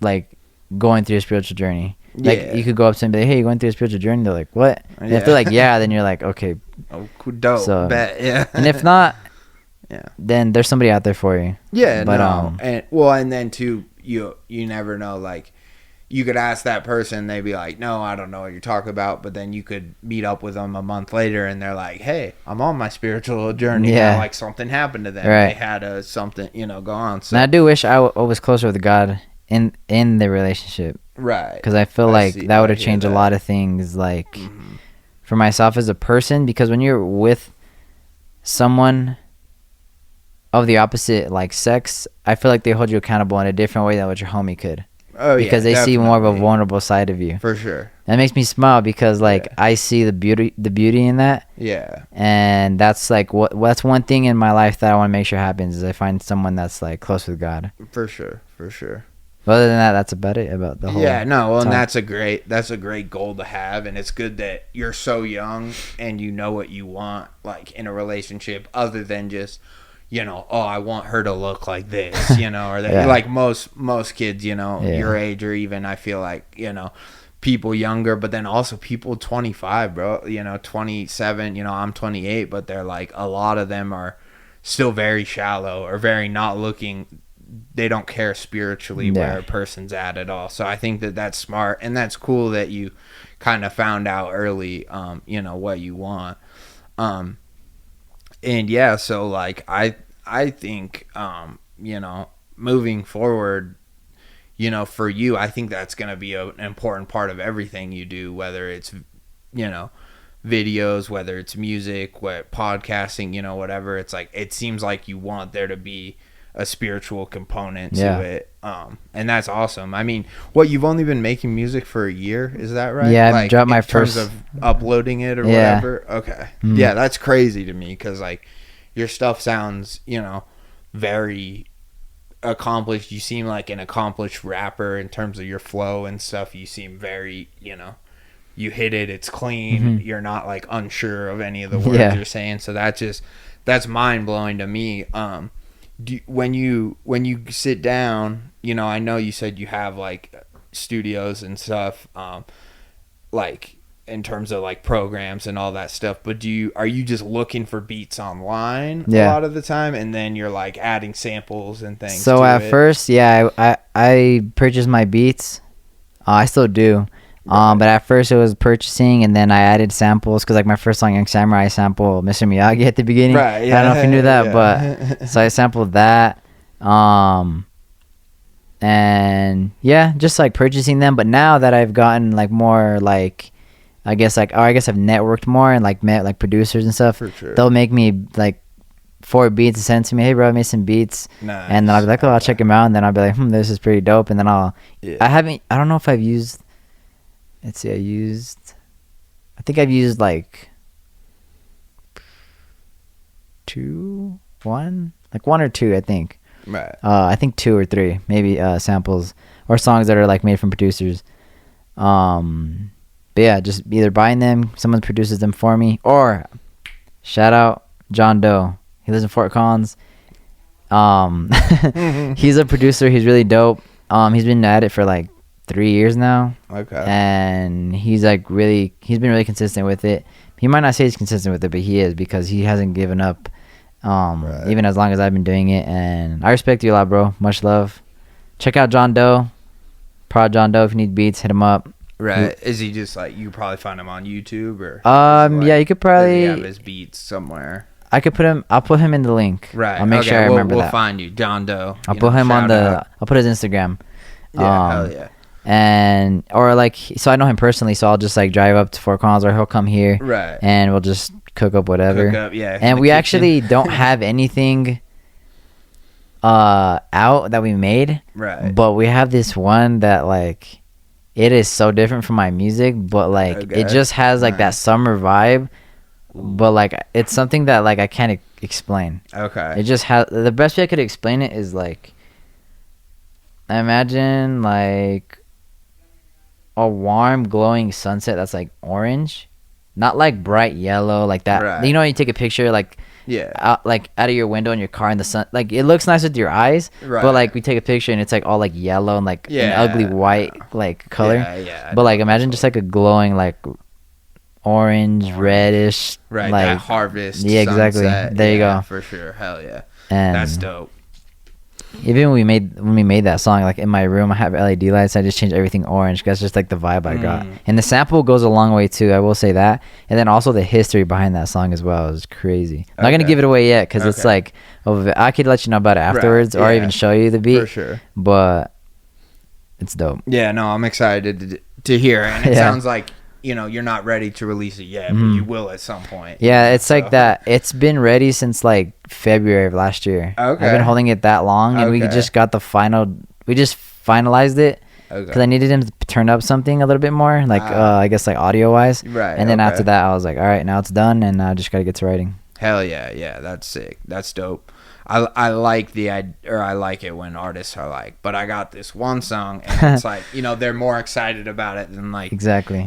like going through a spiritual journey. Like you could go up to them and be like, hey, you're going through a spiritual journey? They're like, what? And if they're like, yeah, then you're like, okay. Oh, dope. So, bet, yeah. And if not, then there's somebody out there for you. Yeah, but and then too, you never know, like, you could ask that person, they'd be like, no, I don't know what you're talking about, but then you could meet up with them a month later and they're like, hey, I'm on my spiritual journey now. Like, something happened to them. They had something, you know, go on. So, and I do wish I was closer with God in the relationship. Right. Because I feel like that would have changed a lot of things, like, for myself as a person, because when you're with someone of the opposite, like, sex, I feel like they hold you accountable in a different way than what your homie could. Oh, because they see more of a vulnerable side of you. For sure. That makes me smile because, like, I see the beauty in that. Yeah. And that's like that's one thing in my life that I want to make sure happens, is I find someone that's like close with God. For sure. For sure. But other than that, that's about it, about the whole. Yeah. No. Well, and that's a great goal to have, and it's good that you're so young and you know what you want, like, in a relationship, other than just, you know, oh, I want her to look like this, you know, or that, like most kids, you know, your age, or even I feel like, you know, people younger, but then also people 25, bro, you know, 27, you know, I'm 28, but they're like, a lot of them are still very shallow or very not looking, they don't care spiritually where a person's at all. So I think that that's smart, and that's cool that you kind of found out early, you know, what you want. And yeah, so like I think you know, moving forward, you know, for you, I think that's going to be an important part of everything you do, whether it's, you know, videos, whether it's music, podcasting, you know, whatever. It's like, it seems like you want there to be a spiritual component to it, and that's awesome. I mean, you've only been making music for a year, is that right? Yeah, like, I dropped my first first, of uploading it or whatever. Okay. Yeah, that's crazy to me, because like your stuff sounds, you know, very accomplished. You seem like an accomplished rapper in terms of your flow and stuff. You seem very, you know, you hit it, it's clean. You're not like unsure of any of the words you're saying. So that's mind blowing to me. When you sit down, you know, I know you said you have like studios and stuff, like in terms of like programs and all that stuff, but are you just looking for beats online a lot of the time, and then you're like adding samples and things? So at first, I purchased my beats. I still do, But at first it was purchasing, and then I added samples because like my first song, Young Samurai, I sampled Mr. Miyagi at the beginning. Right. Yeah. I don't know if you knew that, yeah. but so I sampled that. And yeah, just like purchasing them. But now that I've gotten like more like, I guess I've networked more and like met like producers and stuff. For sure. They'll make me like 4 beats and send to me. Hey bro, I made some beats. Nice. And then I'll be like, oh, I'll check them out. And then I'll be like, this is pretty dope. And then I don't know if I've used, let's see, I think I've used like 1 or 2, I think. Right. I think 2 or 3, maybe samples or songs that are like made from producers. But yeah, just either buying them, someone produces them for me, or shout out John Doe. He lives in Fort Collins. He's a producer. He's really dope. He's been at it for like 3 years now. Okay. And he's been really consistent with it. He might not say he's consistent with it, but he is, because he hasn't given up. Even as long as I've been doing it, and I respect you a lot, bro. Much love. Check out John Doe, Prod John Doe. If you need beats, hit him up. Right. Is he just like, you could probably find him on YouTube, or yeah, you could probably, does he have his beats somewhere? I'll put him in the link. Right. I'll make sure I remember we'll that. find you, John Doe. I'll put him on I'll put his Instagram. Yeah, hell yeah. And or like, so I know him personally, so I'll just like drive up to Fort Collins, or he'll come here. Right. And we'll just cook up whatever. Yeah. And we actually don't have anything out that we made. Right. But we have this one that like, it is so different from my music, but like it just has like that summer vibe. But like, it's something that like I can't explain. Okay. It just has, the best way I could explain it is like, imagine like a warm glowing sunset that's like orange, not like bright yellow like that. Right. You know when you take a picture like out of your window in your car in the sun, like it looks nice with your eyes, right. But like we take a picture and it's like all like yellow and like an ugly white like color. Yeah. But like imagine just like a glowing like orange reddish, right, like that harvest. Yeah, exactly. Sunset. There you go. For sure. Hell yeah. And that's dope. even when we made that song, like in my room I have LED lights. I just changed everything orange because that's just like the vibe I got. And the sample goes a long way too, I will say that. And then also the history behind that song as well is crazy. I'm not gonna give it away yet because it's like, I could let you know about it afterwards, or even show you the beat for sure. But it's dope. Yeah, no, I'm excited to hear it. And it sounds like, you know, you're not ready to release it yet, but you will at some point. Yeah, it's like that. It's been ready since like February of last year. Okay. I've been holding it that long, and we just got we just finalized it because I needed him to turn up something a little bit more, like I guess like audio wise. Right. And then after that, I was like, all right, now it's done, and I just got to get to writing. Hell yeah, that's sick. That's dope. I like I like it when artists are like, but I got this one song, and it's like, you know, they're more excited about it than like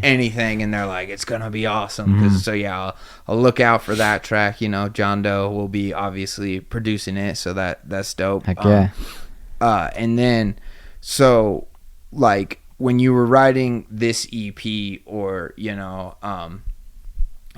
anything, and they're like, it's gonna be awesome. So yeah, I'll look out for that track. You know, John Doe will be obviously producing it, so that's dope. Heck yeah. And then, so like when you were writing this EP, or you know,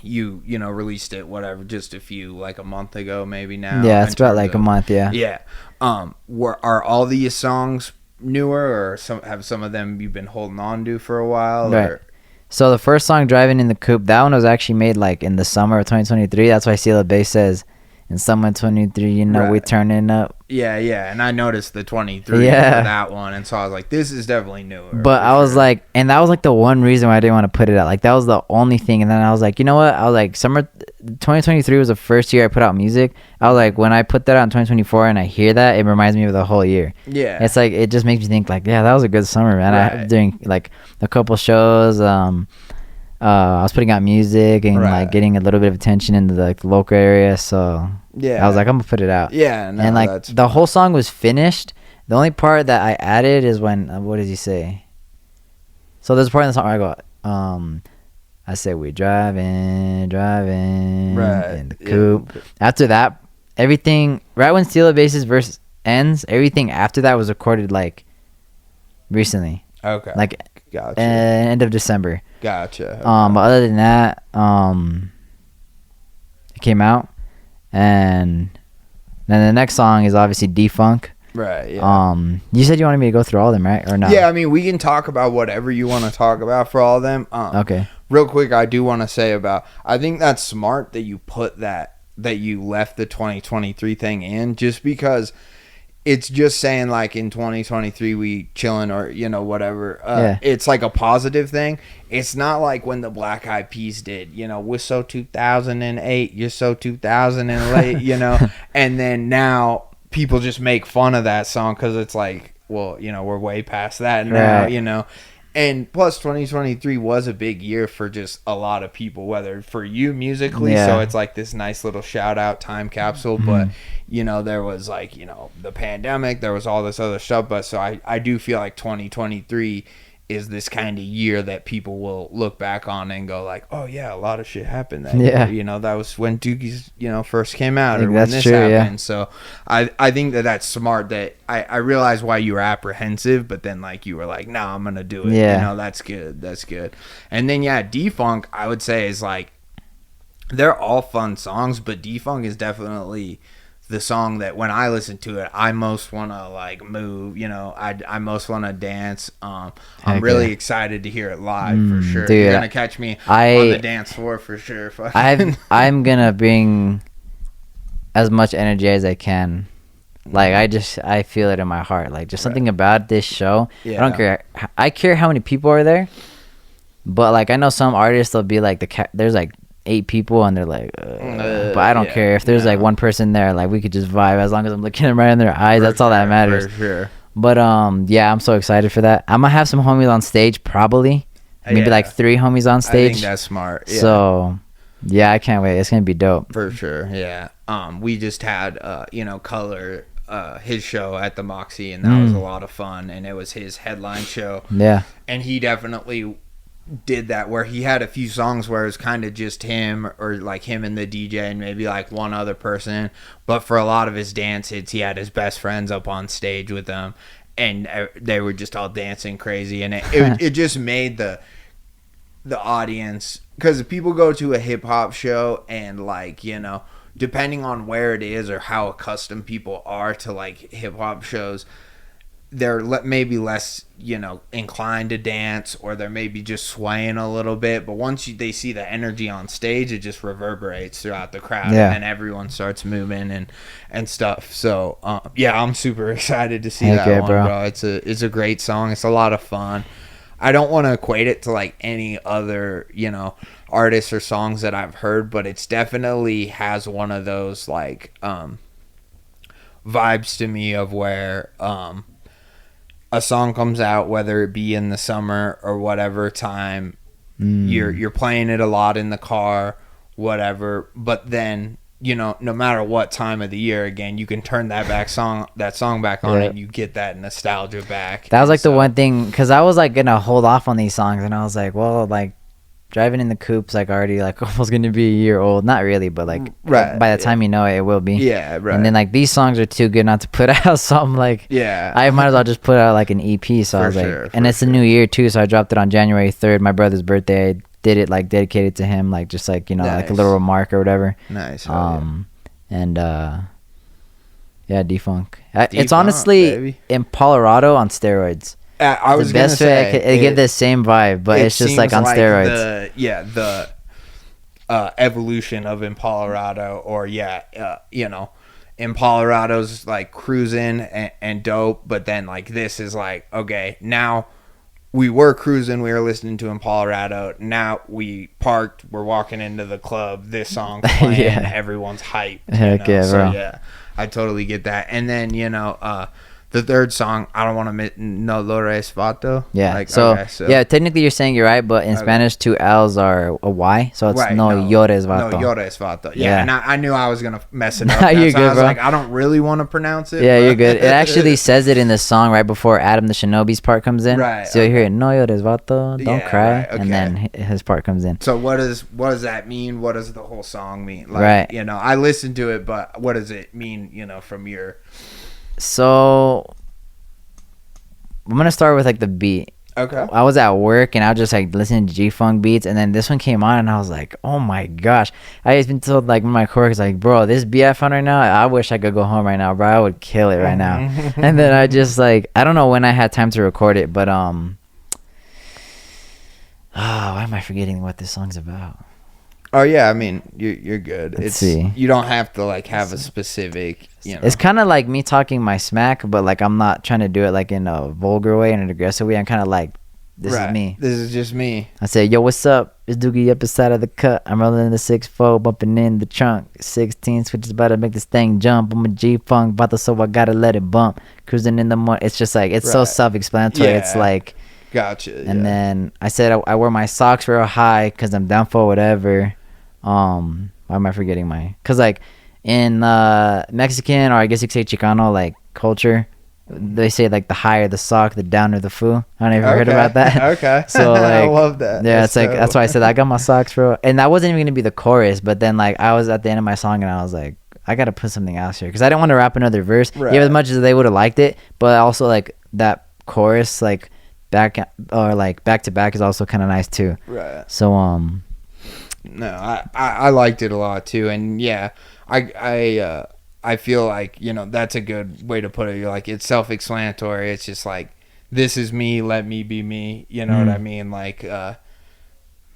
you know, released it just a month ago maybe now. Yeah, it's about like a month. Yeah. Are all these songs newer, or have some of them you've been holding on to for a while? Right. Or? So the first song, Driving in the Coupe, that one was actually made like in the summer of 2023. That's why Seal the Bass says in summer 23, you know, we turning up. Yeah, and I noticed the 23 for that one, and so I was like, this is definitely newer. But I was like, and that was like the one reason why I didn't want to put it out. Like that was the only thing. And then I was like, you know what? I was like, summer 2023 was the first year I put out music. I was like, when I put that out in 2024 and I hear that, it reminds me of the whole year. Yeah. It's like, it just makes me think like, yeah, that was a good summer, man. I'm doing like a couple shows. I was putting out music and like getting a little bit of attention in the like local area. So I was like, I'm gonna put it out. Yeah. No, and like the whole song was finished. The only part that I added is when what does he say? So there's a part in the song where I go, I say we driving in the coupe. After that, everything right when Steal the Bass's verse ends, everything after that was recorded like recently. Okay. Like gotcha. End of December. Gotcha. Okay. But other than that, it came out, and then the next song is obviously Defunk. Right. Yeah. You said you wanted me to go through all of them, right? Or no? Yeah, I mean, we can talk about whatever you want to talk about for all of them. Okay. Real quick, I do want to say I think that's smart that you put that you left the 2023 thing in, just because it's just saying like in 2023 we chilling or whatever. It's like a positive thing. It's not like when the Black Eyed Peas did, we're so 2008, you're so 2000 and late, and then now people just make fun of that song because it's like, well, we're way past that now, And plus 2023 was a big year for just a lot of people, whether for you musically. So it's like this nice little shout out time capsule. But, there was like, the pandemic, there was all this other stuff. But so I do feel like 2023 is this kind of year that people will look back on and go like, oh yeah, a lot of shit happened that year. That was when Doogie's, first came out, or when this happened. So I think that's smart. That I realize why you were apprehensive, but then like you were like, no, I'm gonna do it. That's good. And then D-Funk, I would say, is like, they're all fun songs, but D-Funk is definitely the song that when I listen to it, I most want to like move, I most want to dance. I'm really excited to hear it live for sure. Dude, you're going to catch me on the dance floor for sure. I'm going to bring as much energy as I can. Like, I feel it in my heart. Like, just something about this show. I don't care. I care how many people are there. But like, I know some artists, they'll be like, there's like 8 people and they're like, but I don't care if there's like one person there. Like, we could just vibe as long as I'm looking them right in their eyes. That's all that matters. For sure. But I'm so excited for that. I'm gonna have some homies on stage, probably maybe like 3 homies on stage. I think that's smart. So I can't wait. It's gonna be dope for sure. We just had Color his show at the Moxie, and that was a lot of fun, and it was his headline show. And he definitely did that where he had a few songs where it was kind of just him, or like him and the DJ and maybe like one other person, but for a lot of his dance hits he had his best friends up on stage with them, and they were just all dancing crazy, and it just made the audience, because people go to a hip-hop show and like depending on where it is or how accustomed people are to like hip-hop shows, they're maybe less, inclined to dance, or they're maybe just swaying a little bit. But once they see the energy on stage, it just reverberates throughout the crowd, and then everyone starts moving and stuff. So, I'm super excited to see that one, bro. It's a great song. It's a lot of fun. I don't want to equate it to like any other, artists or songs that I've heard, but it's definitely has one of those like vibes to me of where a song comes out, whether it be in the summer or whatever time, you're playing it a lot in the car, whatever, but then no matter what time of the year, again, you can turn that song back on and you get that nostalgia back. That was like the one thing, because I was like gonna hold off on these songs, and I was like, well, like driving in the coupe's like already like almost gonna be a year old. Not really, but like by the time it will be. And then like these songs are too good not to put out, so I'm like, I might as well just put out like an EP. So I was like, and it's a new year too, so I dropped it on January 3rd, my brother's birthday. I did it like dedicated to him, like just like like a little remark or whatever. Nice. And D-Funk. It's honestly baby. Impalorado on steroids. I was the best gonna say, way I could give the same vibe, but it's just like on steroids. The evolution of Impalorado, or Impalorado's like cruising and dope, but then like this is like, okay, now we were cruising, we were listening to Impalorado, now we parked, we're walking into the club, this song's playing, everyone's hyped. Heck yeah, so, bro. I totally get that. And then the third song, I don't want to miss No Lores Vato. Technically you're saying you're right, but in Spanish 2 L's are a Y, so it's No Llores Vato. No Llores Vato. And I knew I was going to mess it up. You're good, I was like, I don't really want to pronounce it. Yeah, you're good. It actually says it in the song right before Adam the Shinobi's part comes in. Right. So you hear it, No Llores Vato, don't cry, and then his part comes in. So what does that mean? What does the whole song mean? Like, I listened to it, but what does it mean, from your... So I'm gonna start with like the beat. Okay. I was at work and I was just like listening to G-Funk beats, and then this one came on and I was like, oh my gosh. I just been told like my coworkers like, bro, this BF on right now, I wish I could go home right now, bro. I would kill it right now. And then I just like, I don't know when I had time to record it, but why am I forgetting what this song's about? Oh yeah, I mean you're good. Let's see. You don't have to like have a specific. You know. It's kind of like me talking my smack, but like I'm not trying to do it like in a vulgar way and an aggressive way. I'm kind of like, this is me. This is just me. I say, yo, what's up? It's Doogie up inside of the cut. I'm rolling in the 6'4", bumping in the trunk. 16 switches about to make this thing jump. I'm a G-Funk bottle, so I gotta let it bump. Cruising in the morning. It's just like, it's so self-explanatory. Yeah. It's like, gotcha. and then I said I wear my socks real high because I'm down for whatever. Why am I forgetting because like in Mexican, or I guess you could say Chicano, like culture, they say like the higher the sock, the downer the foo. I don't know if you heard about that. Okay. So like, I love that. Yeah, it's like, that's why I said I got my socks, bro. And that wasn't even gonna be the chorus, but then like I was at the end of my song and I was like, I gotta put something else here because I didn't want to rap another verse. Yeah, as much as they would have liked it, but also like that chorus, like back to back, is also kind of nice too. Right. So no, I liked it a lot too, and yeah, I feel like, you know, that's a good way to put it. You're like, it's self-explanatory. It's just like, this is me, let me be me. You know what I mean? Like,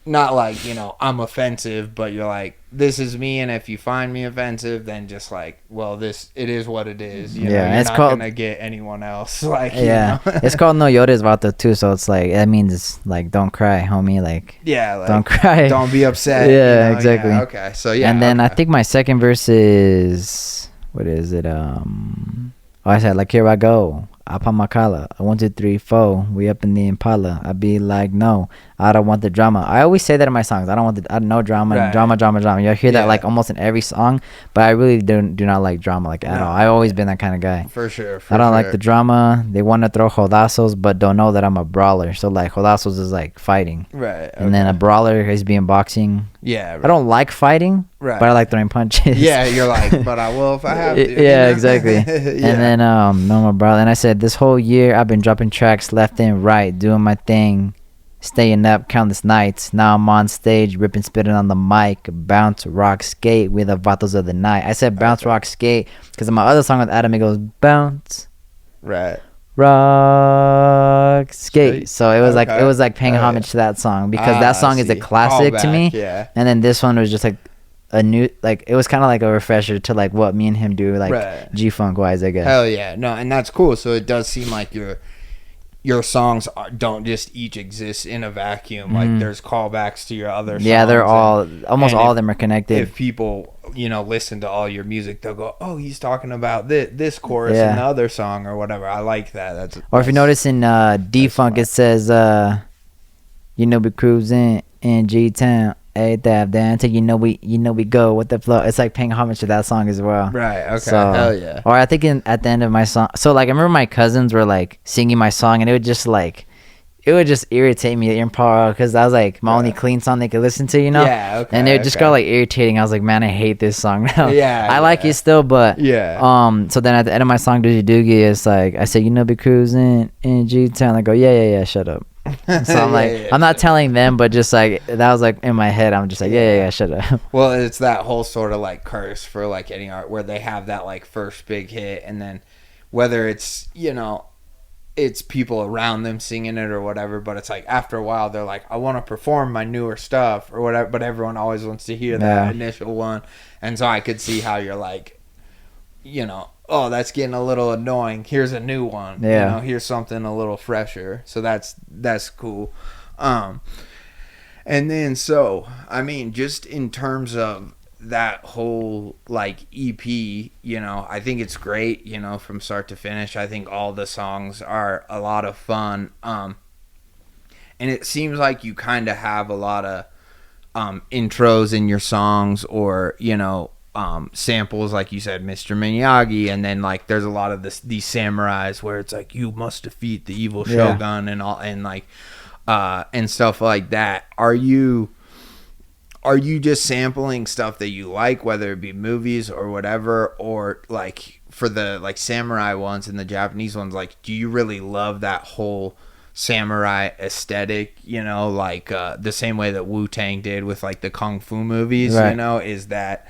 not like, you know, I'm offensive, but you're like, this is me, and if you find me offensive, then just like, well, it is what it is. You know, you're it's not gonna get anyone else. Like, yeah, you know? It's called No Llores Vato too, so it's like, that means it's like, don't cry, homie. Like, like, don't cry, don't be upset. Yeah, you know? exactly. Yeah, okay, so yeah, and then I think my second verse is, what is it? I said, like, here I go. I pop my collar. 1, 2, 3, 4. We up in the Impala. I be like, no, I don't want the drama. I always say that in my songs. I don't want no drama. Right. Drama. You'll hear that like almost in every song, but I really do not like drama like at all. I've always been that kind of guy. For sure. I don't like the drama. They want to throw jodazos, but don't know that I'm a brawler. So like jodazos is like fighting. Right. Okay. And then a brawler is being boxing. Yeah. Right. I don't like fighting, but I like throwing punches. Yeah, you're like, but I will if I have to. Yeah, exactly. And then no, my brother. And I said, this whole year I've been dropping tracks left and right, doing my thing, staying up countless nights. Now I'm on stage, ripping, spitting on the mic, bounce, rock, skate with the vatos of the night. I said bounce, rock, skate because in my other song with Adam it goes bounce, right, rock, skate. So it was like paying homage to that song because that song is a classic to me. Yeah. And then this one was just like a new, like, it was kind of like a refresher to like what me and him do, like G-Funk wise, I guess. Hell yeah. No, and that's cool. So it does seem like your songs don't just each exist in a vacuum. Like there's callbacks to your other songs. Yeah, they're almost all of them are connected. If people, you know, listen to all your music, they'll go, oh, he's talking about this chorus in the other song or whatever. I like that. Or if you notice in D-Funk, it says, you know, we cruising in G-Town. Hey, down till you know we go with the flow. It's like paying homage to that song as well. Right. Okay. So, hell yeah. Or I think at the end of my song, so like I remember my cousins were like singing my song, and it would just irritate me because that was like my only clean song they could listen to, you know. Yeah. Okay. And it just got like irritating. I was like, man, I hate this song now. Yeah. I like it still, but So then at the end of my song, Doogie, it's like I said, you know, be cruising in G-Town. I go, yeah, shut up. So I'm like, I'm not telling them, but just like that was like in my head. I'm just like, yeah, shut up. Well, it's that whole sort of like curse for like any art where they have that like first big hit, and then whether it's, you know, it's people around them singing it or whatever, but it's like after a while they're like, I want to perform my newer stuff or whatever, but everyone always wants to hear that initial one, and so I could see how you're like, you know, oh, that's getting a little annoying. Here's a new one. Yeah. You know, here's something a little fresher. So that's cool. And then so, I mean, just in terms of that whole like EP, you know, I think it's great, you know, from start to finish. I think all the songs are a lot of fun. And it seems like you kind of have a lot of intros in your songs, or, you know, samples, like you said, Mr. Miyagi, and then like there's a lot of these samurais where it's like, you must defeat the evil shogun and all, and like and stuff like that. Are you just sampling stuff that you like, whether it be movies or whatever, or like for the like samurai ones and the Japanese ones, like do you really love that whole samurai aesthetic, you know, like the same way that Wu-Tang did with like the kung fu movies, Right. you know, is that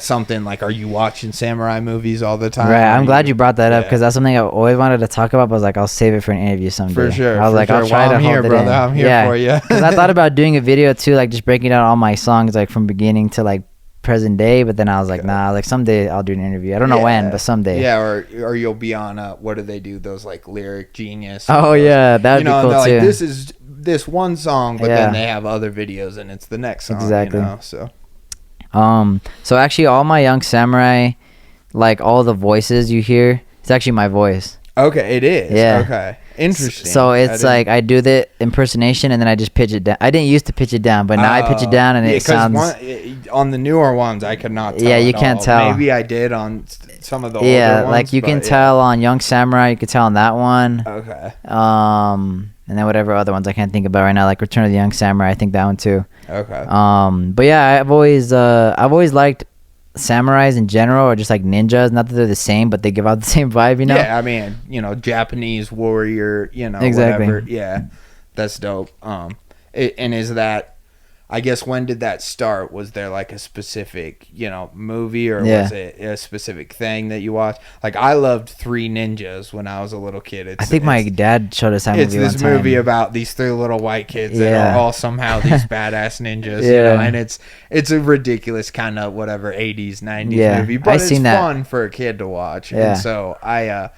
something like, are you watching samurai movies all the time? Right, I'm glad you brought that up Yeah. because that's something I always wanted to talk about. But I was like, I'll save it for an interview someday. For sure. I was for like, sure. I'll try Well, to I'm here, hold it brother. in. I'm here for you. Because I thought about doing a video too, like just breaking down all my songs, like from beginning to like present day. But then I was like, nah, like someday I'll do an interview. I don't know when, but someday. Yeah, or you'll be on what do they do? Those like Lyric Genius. Oh yeah, that would you know, be cool and they're too. like, this is this one song, but Yeah. then they have other videos, and it's the next song. Exactly. You know, so So actually, all my Young Samurai, like all the voices you hear, it's actually my voice. okay, it is. Yeah. Okay. Interesting. So I it's didn't- like I do the impersonation and then I just pitch it down. I didn't used to pitch it down, but now I pitch it down and yeah, it 'cause sounds. on the newer ones I could not tell. Yeah, you at can't all. tell. Maybe I did on some of the older Yeah, ones, like you but can yeah. tell on Young Samurai, you can tell on that one. Okay. And then whatever other ones I can't think about right now, like Return of the Young Samurai, I think that one too. Okay. But yeah, I've always liked samurais in general, or just like ninjas. Not that they're the same, but they give out the same vibe, you know. Yeah, I mean, you know, Japanese warrior, you know, Exactly. whatever. Yeah, that's dope. And is that? I guess when did that start? Was there like a specific, you know, movie, or Yeah. was it a specific thing that you watched? Like I loved Three Ninjas when I was a little kid. I think my dad showed us that It's movie this one time. movie about these three little white kids that Yeah. are all somehow these badass ninjas, you Yeah. know, and it's a ridiculous kind of whatever 80s, 90s Yeah, movie, but I it's seen that. fun for a kid to watch. Yeah. And so I,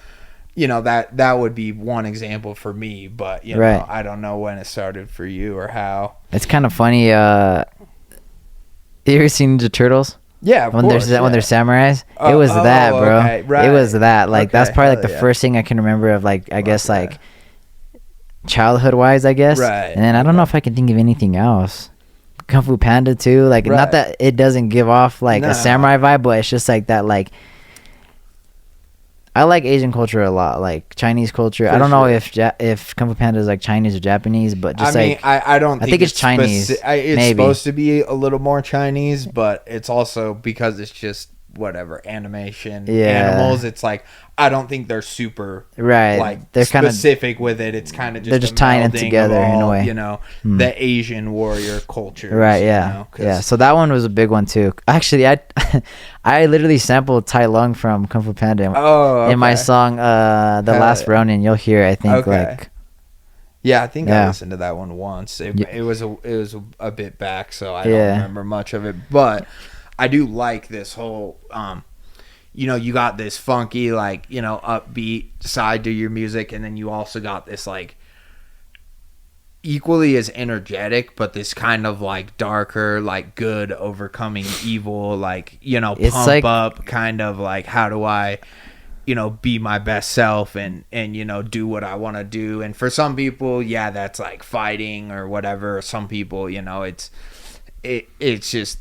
you know, that would be one example for me, but you Right. know, I don't know when it started for you or how. It's kind of funny. You ever seen Ninja Turtles? Yeah, of When course, they're when they're yeah. samurais, Oh, it was that, bro. okay, right. It was that. Like that's Okay, probably like hell the yeah. first thing I can remember of like I guess yeah. like childhood wise, I guess. Right, And then I don't know if I can think of anything else. Kung Fu Panda too. Like Right. not that it doesn't give off like No. a samurai vibe, but it's just like that. Like I like Asian culture a lot, like Chinese culture. I For don't know sure. if Kung Fu Panda is like Chinese or Japanese, but just I mean, like I don't. I think it's Chinese, It's maybe. supposed to be a little more Chinese, but it's also because it's just whatever animation, Yeah. animals. It's like I don't think they're super right. like they're kind of specific with it. It's kind of just They're just a tying it melding of together in a all, way. You know, Hmm. the Asian warrior culture. right. Yeah. Yeah. So that one was a big one too. Actually, I I literally sampled Tai Lung from Kung Fu Panda Oh, in my okay. song The Hell Last yeah. Ronin. You'll hear it, I think Okay. like Yeah, I think I Yeah. listened to that one once. It, Yeah. it was a bit back, so I Yeah. don't remember much of it. But I do like this whole, you know, you got this funky, like, you know, upbeat side to your music, and then you also got this like equally as energetic, but this kind of like darker, like good overcoming evil, like, you know, It's pump like- up kind of like how do I, you know, be my best self and you know, do what I want to do. And for some people, yeah, that's like fighting or whatever. Some people, you know, it's just,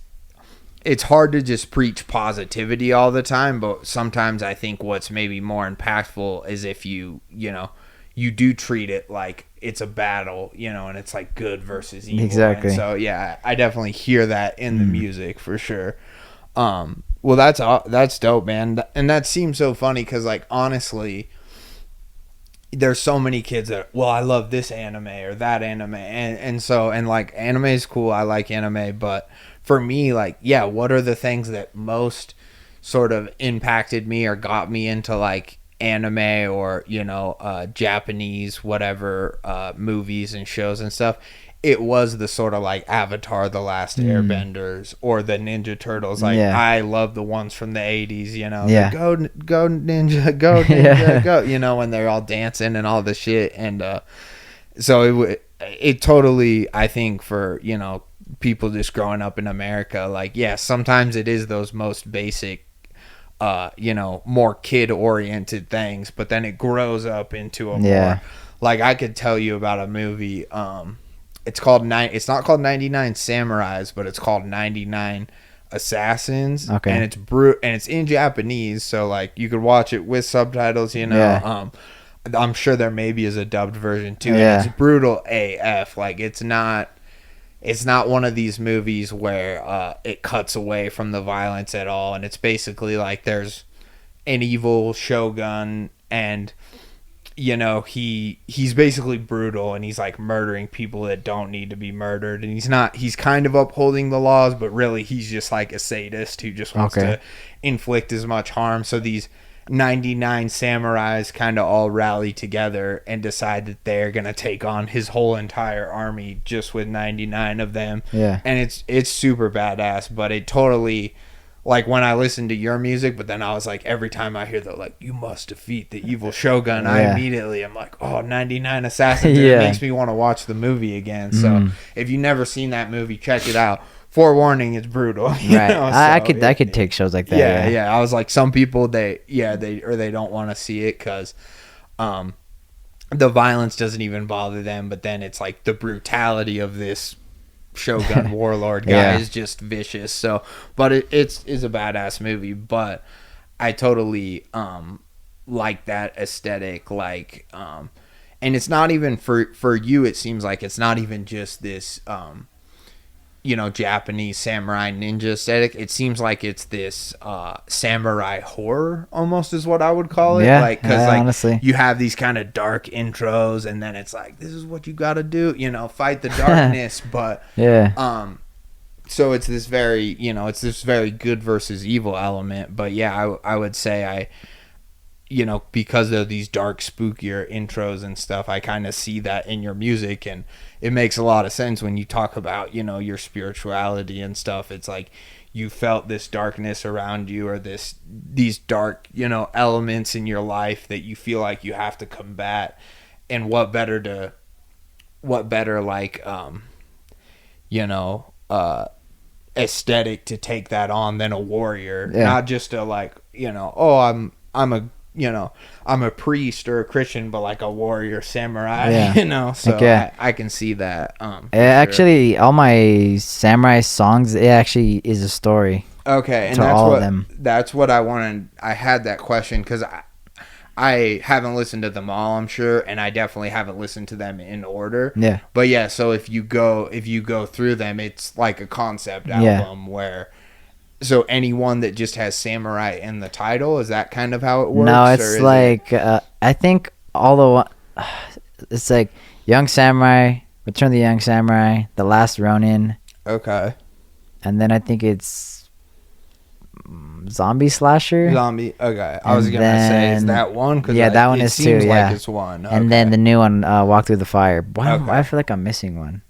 it's hard to just preach positivity all the time, but sometimes I think what's maybe more impactful is if you know, you do treat it like it's a battle, you know, and it's like good versus evil. Exactly. And so yeah, I definitely hear that in the music for sure. Well, that's dope, man. And that seems so funny because, like, honestly, there's so many kids that, well, I love this anime or that anime, and so, and like, anime is cool. I like anime, but for me, like, yeah, what are the things that most sort of impacted me or got me into like anime or, you know, Japanese whatever movies and shows and stuff? It was the sort of like Avatar, The Last Airbenders, or the Ninja Turtles. Like, Yeah. I love the ones from the 80s, you know, Yeah. the go ninja, go ninja, Yeah. go, you know, when they're all dancing and all the shit. And so it totally, I think, for, you know, people just growing up in America, like, yeah, sometimes it is those most basic, you know, more kid oriented things, but then it grows up into a Yeah. more, like, I could tell you about a movie, it's not called 99 Samurais, but it's called 99 Assassins. Okay. And it's in Japanese, so like you could watch it with subtitles, you know. Yeah. I'm sure there maybe is a dubbed version too. Yeah. And it's brutal AF. Like, it's not one of these movies where it cuts away from the violence at all, and it's basically like there's an evil shogun, and you know, he's basically brutal, and he's like murdering people that don't need to be murdered, and he's kind of upholding the laws, but really he's just like a sadist who just wants to inflict as much harm. So these 99 samurais kind of all rally together and decide that they're gonna take on his whole entire army just with 99 of them. Yeah. And it's super badass, but it totally, like, when I listen to your music, but then I was like, every time I hear the, like, you must defeat the evil shogun, I immediately am like, oh, 99 assassins. It makes me want to watch the movie again. So if you've never seen that movie, check it out. Forewarning, it's brutal. Right. So I could take shows like that. Yeah. I was like, some people they don't want to see it because the violence doesn't even bother them, but then it's like the brutality of this shogun warlord guy is just vicious. So, but it's a badass movie. But I totally like that aesthetic, like and it's not even for you. It seems like it's not even just this you know, Japanese samurai ninja aesthetic. It seems like it's this samurai horror almost is what I would call it. Like, because like honestly, you have these kind of dark intros, and then it's like, this is what you got to do, you know, fight the darkness. But so it's this very, you know, it's this very good versus evil element. But yeah, I would say you know, because of these dark, spookier intros and stuff, I kind of see that in your music, and it makes a lot of sense when you talk about, you know, your spirituality and stuff. It's like you felt this darkness around you, or these dark, you know, elements in your life that you feel like you have to combat. And what better like you know, aesthetic to take that on than a warrior, not just a, like, you know, oh, I'm a priest or a Christian, but like a warrior samurai, you know. So I can see that. Actually, all my samurai songs, it actually is a story. Okay, and that's what I wanted. I had that question because I haven't listened to them all, I'm sure, and I definitely haven't listened to them in order. Yeah. But yeah, so if you go through them, it's like a concept album where. So anyone that just has samurai in the title, is that kind of how it works? No, it's like I think it's like Young Samurai, Return of the Young Samurai, The Last Ronin. Okay. And then I think it's Zombie Slasher. Okay. I was gonna say, is that one? That one is too. It seems like it's one. Okay. And then the new one, Walk Through the Fire. Why I feel like I'm missing one?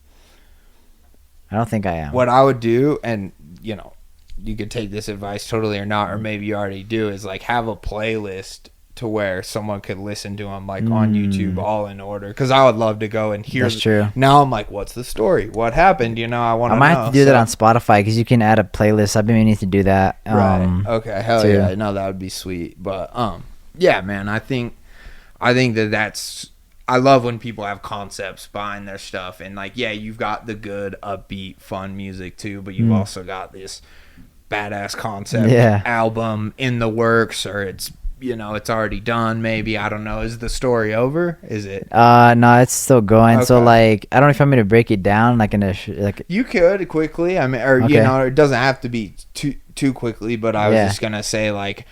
I don't think I am. What I would do, and you know, you could take this advice totally or not, or maybe you already do, is like have a playlist to where someone could listen to them like on YouTube all in order, because I would love to go and hear. That's true. Now I'm like, what's the story? What happened? You know, I want to know. I might have to do that on Spotify, because you can add a playlist. I've been meaning to do that. Right. Okay. Hell yeah. No, that would be sweet. But yeah, man, I think that's. I love when people have concepts behind their stuff, and like, yeah, you've got the good, upbeat, fun music too, but you've also got this badass concept album in the works, or it's, you know, it's already done. Maybe, I don't know. Is the story over? Is it? No, it's still going. So like, I don't know if I'm going to break it down like in a like. You could quickly. I mean, or you know, it doesn't have to be too quickly. But I was just gonna say, like,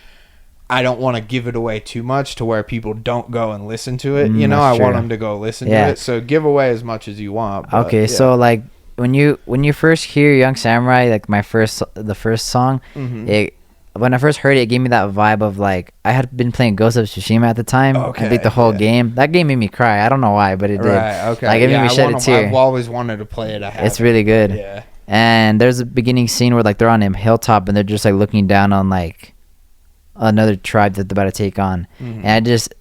I don't want to give it away too much to where people don't go and listen to it. You know, I want them to go listen to it. So give away as much as you want. But, so like, when you first hear Young Samurai, like the first song, when I first heard it, it gave me that vibe of like, I had been playing Ghost of Tsushima at the time. I think the whole game. That game made me cry. I don't know why, but it did. Right, okay. Like, it made me shed a tear. I've always wanted to play it. It's really good. Yeah. And there's a beginning scene where like they're on a hilltop and they're just like looking down on like another tribe that they're about to take on. And I just,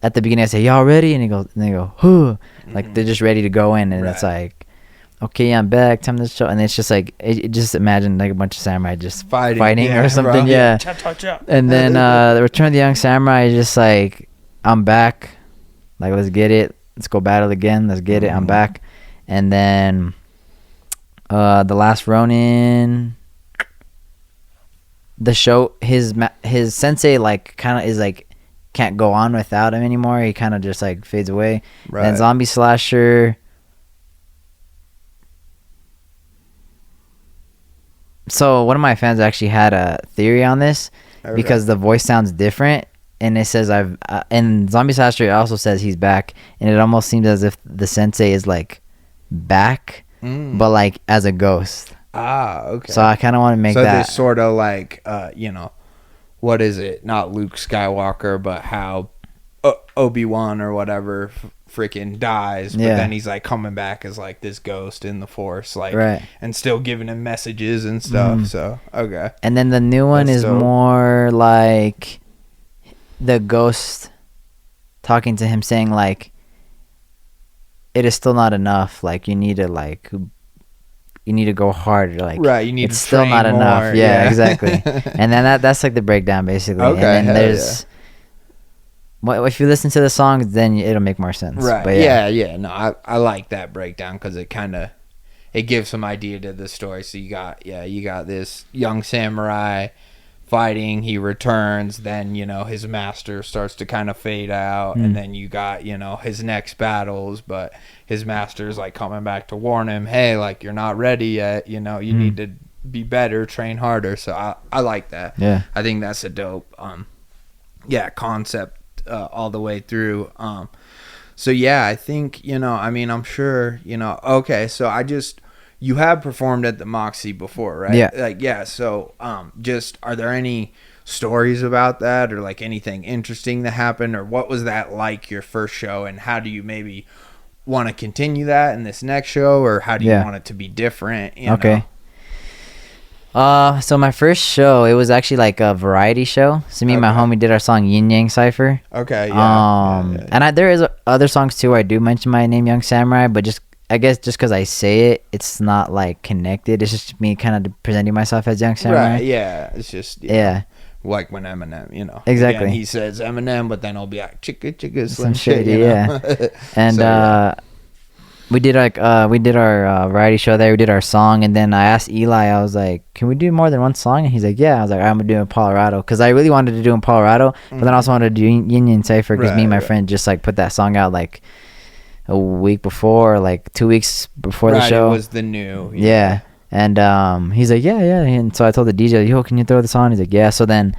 at the beginning, I say, y'all ready? And they go, huh. Like, they're just ready to go in. And it's like, okay, I'm back, time to show. And it's just like, it just imagine like a bunch of samurai just fighting or something. Yeah. And then the Return of the Young Samurai is just like, I'm back, like, let's get it, let's go battle again, let's get it, I'm back. And then The Last Ronin, the show, his sensei like kind of is like, can't go on without him anymore. He kind of just like fades away. And Zombie Slasher, so one of my fans actually had a theory on this, because the voice sounds different. and it says and Zombie Sasha it also says he's back, and it almost seems as if the sensei is like back, but like as a ghost. Okay. So I kind of want to make that. So this sort of like, what is it? Not Luke Skywalker, but how Obi-Wan or whatever freaking dies, but then he's like coming back as like this ghost in the Force, like, and still giving him messages and stuff. So okay. And then the new one is more like the ghost talking to him, saying like, it is still not enough. Like you need to go harder. Like you need it's to still not more. enough. Yeah, exactly. And then that's like the breakdown basically. Okay, and then there's well, if you listen to the songs, then it'll make more sense. Right. But No, I like that breakdown because it gives some idea to the story. So you got this young samurai fighting, he returns, then his master starts to kind of fade out, and then you got his next battles, but his master's like coming back to warn him, hey, like you're not ready yet, you need to be better, train harder. So I like that. I think that's a dope concept all the way through. So yeah, I think I'm sure okay, so you have performed at the Moxie before, right? So just are there any stories about that, or like anything interesting that happened, or what was that like, your first show, and how do you maybe want to continue that in this next show, or how do you want it to be different, okay. So my first show, it was actually like a variety show. So me and my homie did our song Yin Yang Cypher. Okay, and there is other songs too where I do mention my name Young Samurai, but I guess just because I say it, it's not like connected. It's just me kind of presenting myself as Young Samurai. Right, yeah. It's just, like when Eminem, Exactly. Again, he says Eminem, but then he'll be like, chicka, chicka, Some slim shit, yeah. And we did our variety show there. We did our song, and then I asked Eli, I was like, can we do more than one song? And he's like, yeah. I was like, I'm gonna do it in Colorado, because I really wanted to do it in Colorado, but then I also wanted to do Yin Yang Cypher, because me and my friend just like put that song out like a week before, like 2 weeks before the show. It was the new. And he's like, yeah. And so I told the DJ, yo, can you throw this on? He's like, yeah. So then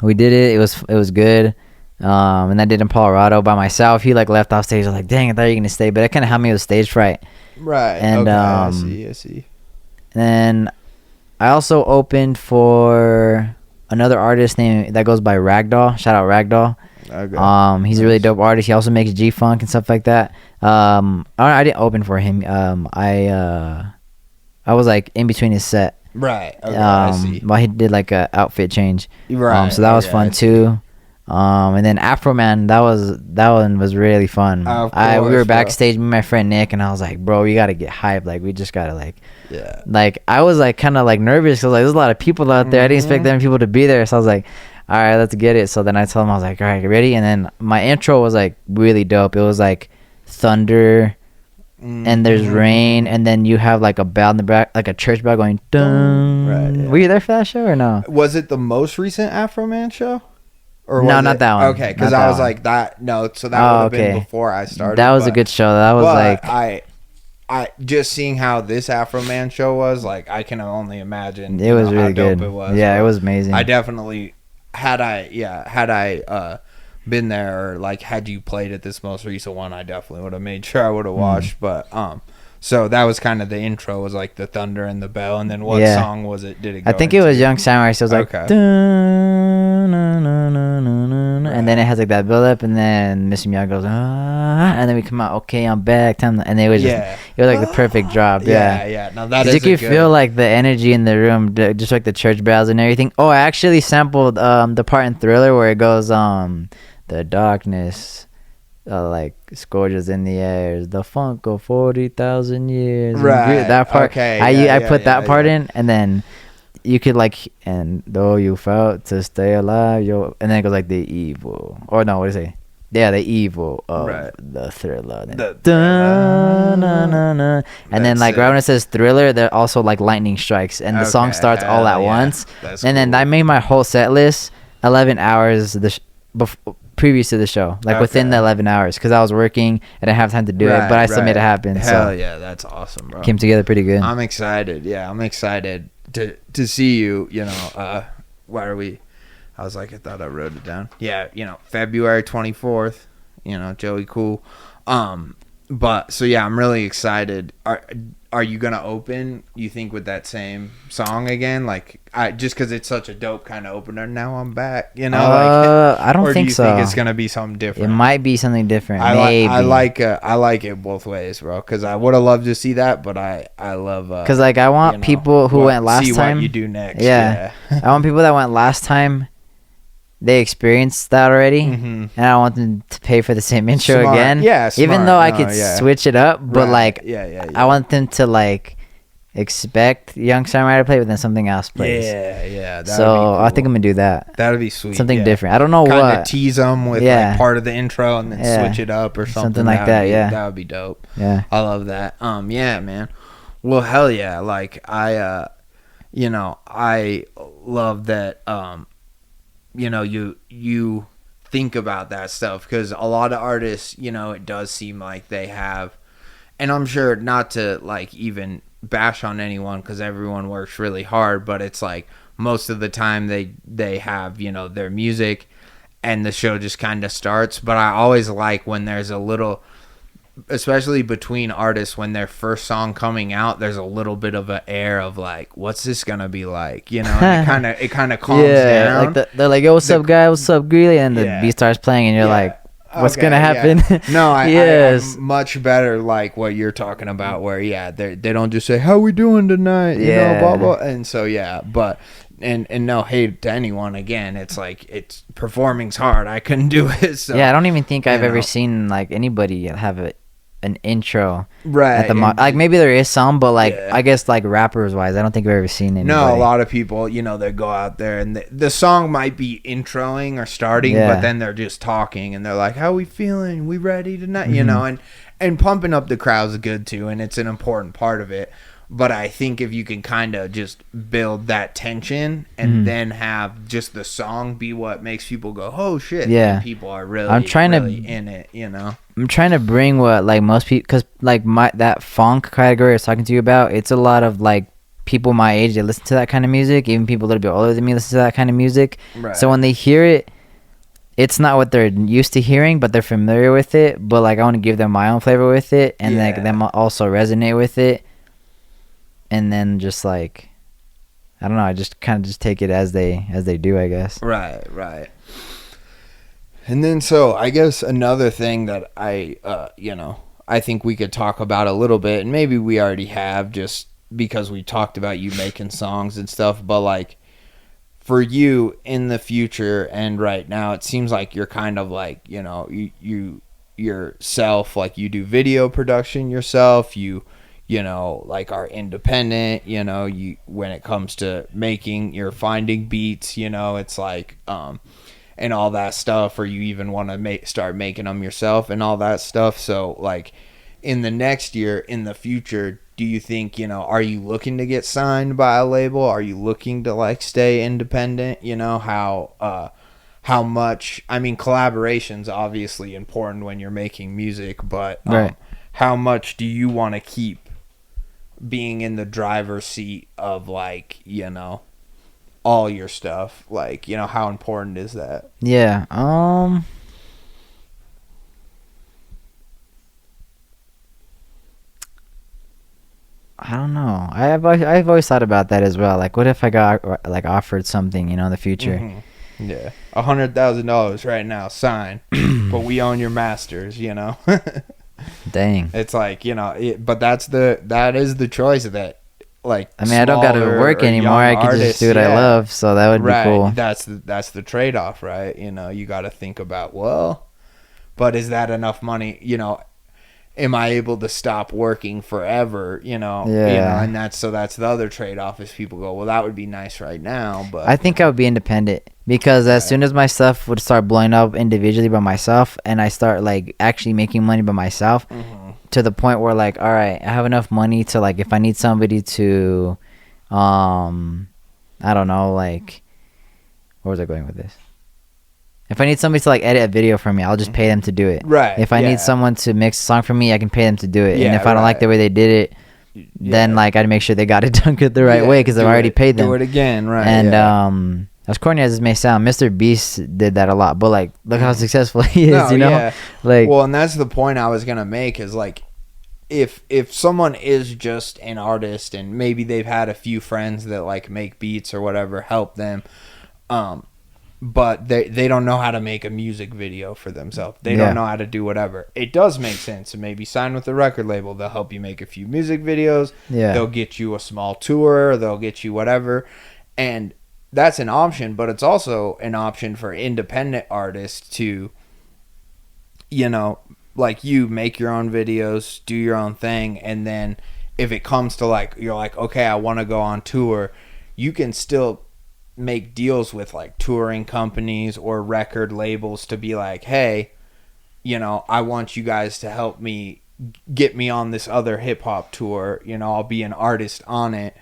we did it. It was good. And I did in Colorado by myself. He like left off stage. I was like, dang, I thought you were gonna stay, but it kind of helped me with stage fright. Right. And okay, I see. And I also opened for another artist that goes by Ragdoll. Shout out Ragdoll. Okay. He's a really dope artist. He also makes G-Funk and stuff like that. I didn't open for him. I was like in between his set. Right. Okay, I see. While he did like a outfit change. Right. So that was fun too. And then Afro Man, that one was really fun. We were backstage, me and my friend Nick, and I was like, bro, we gotta get hyped. Like we just gotta like I was like kind of like nervous because like there's a lot of people out there. I didn't expect them people to be there, so I was like, all right, let's get it. So then I told him, I was like, all right, ready? And then my intro was like really dope. It was like thunder, and there's rain, and then you have like a bell in the back, like a church bell going dun. Right. Yeah. Were you there for that show or no? Was it the most recent Afro Man show? Or no, not that one. Okay, because I was like that. No, so that would have been before I started. That was a good show. That was like I just seeing how this Afro Man show was, like I can only imagine. It was really good. It was. Yeah, it was amazing. I definitely had I been there, or like had you played at this most recent one, I definitely would have made sure I would have watched. But so that was kind of the intro, was like the thunder and the bell, and then what song was it? Did it go I think it was Young Samurai, so it was like and then it has like that build up, and then Mr. Miyagi goes and then we come out, okay, I'm back, and it was just it was like the perfect drop. No, that is. You could feel like the energy in the room, just like the church bells and everything. I actually sampled the part in Thriller where it goes the darkness like scourges in the air, the funk of 40,000 years. Right. That part. Okay. I put that part in, and then you could like, and though you felt to stay alive, and then it goes like the evil, or no, what do you say? Yeah, the evil of the Thriller. And then like right when it says Thriller, there also like lightning strikes, and the song starts all at once. And then I made my whole set list 11 hours previous to the show, like within the 11 hours, because I was working and I didn't have time to do it, but I still made it happen. Hell yeah, that's awesome, bro. Came together pretty good. I'm excited. Yeah, I'm excited to see you. Why are we? I was like, I thought I wrote it down. Yeah, February 24th. Joey Cool. But so yeah, I'm really excited. Are you gonna open, you think, with that same song again? Like, just because it's such a dope kind of opener. Now I'm back. I don't think so. Or do you think it's gonna be something different? It might be something different. Maybe. I like it both ways, bro. Because I would have loved to see that, but I love. Because like I want people who went last see time. What you do next. Yeah. I want people that went last time. They experienced that already, and I want them to pay for the same intro again. Yeah, even though I could switch it up, but I want them to like expect Young Samurai to play, but then something else plays. Yeah. So cool. I think I'm gonna do that. That'd be sweet. Something different. I don't know Kinda what. Tease them with like part of the intro and then switch it up or something like that. That would be dope. Yeah, I love that. Yeah, man. Well, hell yeah. Like I love that. You think about that stuff, because a lot of artists, it does seem like they have, and I'm sure not to like even bash on anyone because everyone works really hard, but it's like most of the time they have their music and the show just kind of starts. But I always like when there's a little, especially between artists, when their first song coming out, there's a little bit of an air of like, what's this gonna be like, and it kind of calms down. Like they're like, yo, what's up, guy, what's up, Greeley, and the beat starts playing and you're like, what's gonna happen? No, yes. I'm much better like what you're talking about, where they don't just say, how we doing tonight, blah blah. And so but and no hate to anyone, again, it's like, it's performing's hard, I couldn't do it. So I don't even think I've ever seen like anybody have an intro right at like maybe there is some, but like I guess like rappers wise, I don't think I've ever seen anybody. No, a lot of people, they go out there and the song might be introing or starting, but then they're just talking and they're like, how we feeling, we ready tonight, and pumping up the crowd's good too, and it's an important part of it. But I think if you can kind of just build that tension and then have just the song be what makes people go, oh shit, people are really, really in it, I'm trying to bring what like most people, because like that funk category I was talking to you about, it's a lot of like people my age that listen to that kind of music. Even people a little bit older than me listen to that kind of music. Right. So when they hear it, it's not what they're used to hearing, but they're familiar with it. But like I want to give them my own flavor with it, and like them also resonate with it. And then just like, I don't know, I just kind of just take it as they do, I guess. Right. And then so I guess another thing that I think we could talk about a little bit, and maybe we already have, just because we talked about you making songs and stuff, but like for you in the future and right now, it seems like you're kind of like, you yourself, like you do video production yourself, you like are independent, you, when it comes to making, you're finding beats, it's like, and all that stuff, or you even want to start making them yourself and all that stuff. So like in the next year, in the future, do you think, are you looking to get signed by a label? Are you looking to like stay independent? How much, I mean, collaboration's obviously important when you're making music, but right. How much do you want to keep being in the driver's seat of like, all your stuff? Like, how important is that? Yeah. I don't know. I've always thought about that as well. Like, what if I got like offered something, in the future? Mm-hmm. Yeah, $100,000 right now, sign, but we own your masters. Dang. It's like, but that is the choice of that. Like, I mean, I don't got to work anymore. I can just do what I love. So that would be cool. That's the trade-off, right? You got to think about, well, but is that enough money? Am I able to stop working forever? And that's the other trade-off, is people go, well, that would be nice right now, but I think I would be independent, because as soon as my stuff would start blowing up individually by myself, and I start like actually making money by myself, to the point where like, all right, I have enough money to like, if I need somebody to, I don't know, like, where was I going with this? If I need somebody to like edit a video for me, I'll just pay them to do it. Right. If I need someone to mix a song for me, I can pay them to do it. And if I don't like the way they did it, then like I'd make sure they got it done the right way, because I've already paid them. Do it again, right? And as corny as this may sound, Mr. Beast did that a lot, but like look how successful he is, No, you know? yeah. Like, well, and that's the point I was gonna make is like, if someone is just an artist and maybe they've had a few friends that like make beats or whatever help them, but they don't know how to make a music video for themselves. They don't know how to do whatever. It does make sense to maybe sign with the record label. They'll help you make a few music videos. Yeah. They'll get you a small tour. They'll get you whatever, and that's an option. But it's also an option for independent artists to, you know, like you make your own videos, do your own thing, and then if it comes to like, you're like, okay, I want to go on tour, you can still make deals with like touring companies or record labels to be like, hey, you know, I want you guys to help me get me on this other hip hop tour. You know, I'll be an artist on it,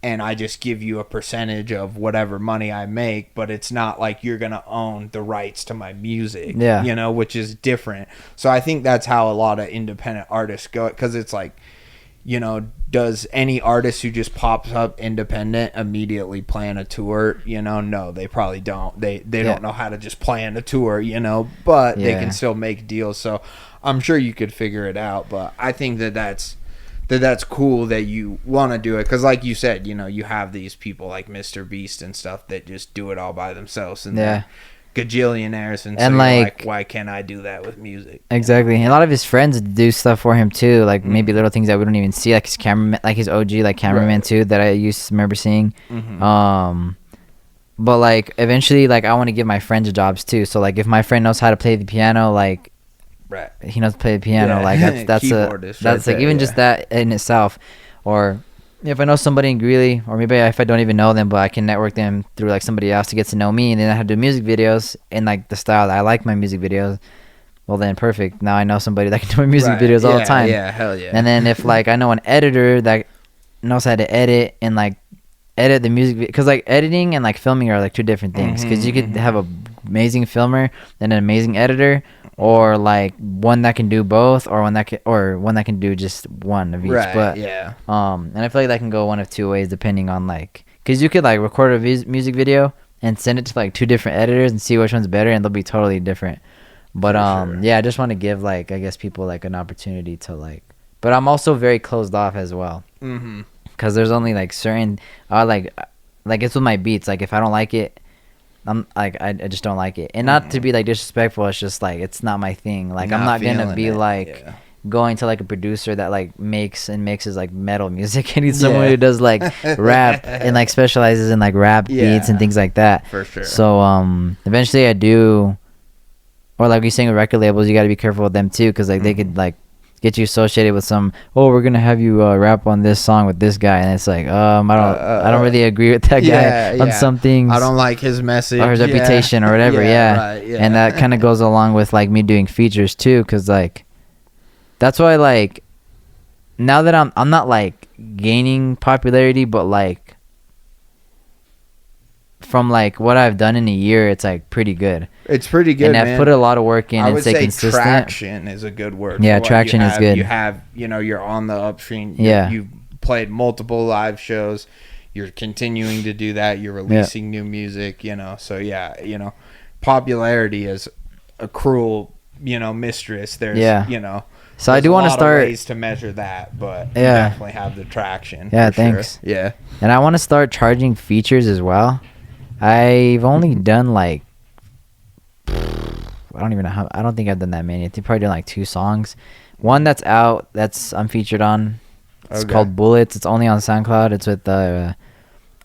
and I just give you a percentage of whatever money I make, but it's not like you're going to own the rights to my music, you know, which is different. So I think that's how a lot of independent artists go, because it's like, you know, does any artist who just pops up independent immediately plan a tour? You know, no, they probably don't. They don't know how to just plan a tour, you know, but they can still make deals. So I'm sure you could figure it out, but I think that's cool that you want to do it, because like you said, you know, you have these people like Mr. Beast and stuff that just do it all by themselves, and they're gajillionaires, and so like, why can't I do that with music? Exactly. And a lot of his friends do stuff for him too, like maybe little things that we don't even see, like his cameraman, like his OG like cameraman too, that I used to remember seeing. But like eventually, like I want to give my friends jobs too, so like if my friend knows how to play the piano, like he knows to play the piano, like that's like even just that in itself. Or if I know somebody in Greeley, or maybe if I don't even know them, but I can network them through like somebody else to get to know me, and then I have to do music videos in like the style that I like my music videos, well then perfect, now I know somebody that can do my music videos all the time. Hell yeah. And then if like I know an editor that knows how to edit and like edit the music, because like editing and like filming are like two different things, because you could have an amazing filmer and an amazing editor, or like one that can do both, or one that can do just one of each. But and I feel like that can go one of two ways depending on like, because you could like record a music video and send it to like two different editors and see which one's better, and they'll be totally different. But I just want to give like, I guess, people like an opportunity to like, but I'm also very closed off as well, because there's only like certain like it's with my beats, like if I don't like it, I'm like I just don't like it. And not to be like disrespectful, it's just like it's not my thing. Like I'm not gonna be like going to like a producer that like makes and mixes like metal music. I need someone who does like rap and like specializes in like rap beats and things like that. For sure. So eventually I do, or like you're saying with record labels, you got to be careful with them too, because like they could like get you associated with some, we're gonna have you rap on this song with this guy, and it's like I don't really agree with that guy on some things. I don't like his message or his reputation or whatever. And that kind of goes along with like me doing features too, because like that's why like now that I'm not like gaining popularity, but like from like what I've done in a year, it's like pretty good. It's pretty good, and I've put a lot of work in. I would say consistent. Traction is a good word. Yeah, traction is good. You have, you know, you're on the upstream. Yeah. You've played multiple live shows. You're continuing to do that. You're releasing new music, you know. So, yeah, you know, popularity is a cruel, you know, mistress. There's, you know. So I do want to start ways to measure that, but you definitely have the traction. Yeah, thanks. Sure. Yeah. And I want to start charging features as well. I've only done like, I don't even know how, I don't think I've done that many. I think probably done like 2 songs. One that's out, I'm featured on. It's called Bullets. It's only on SoundCloud. It's with the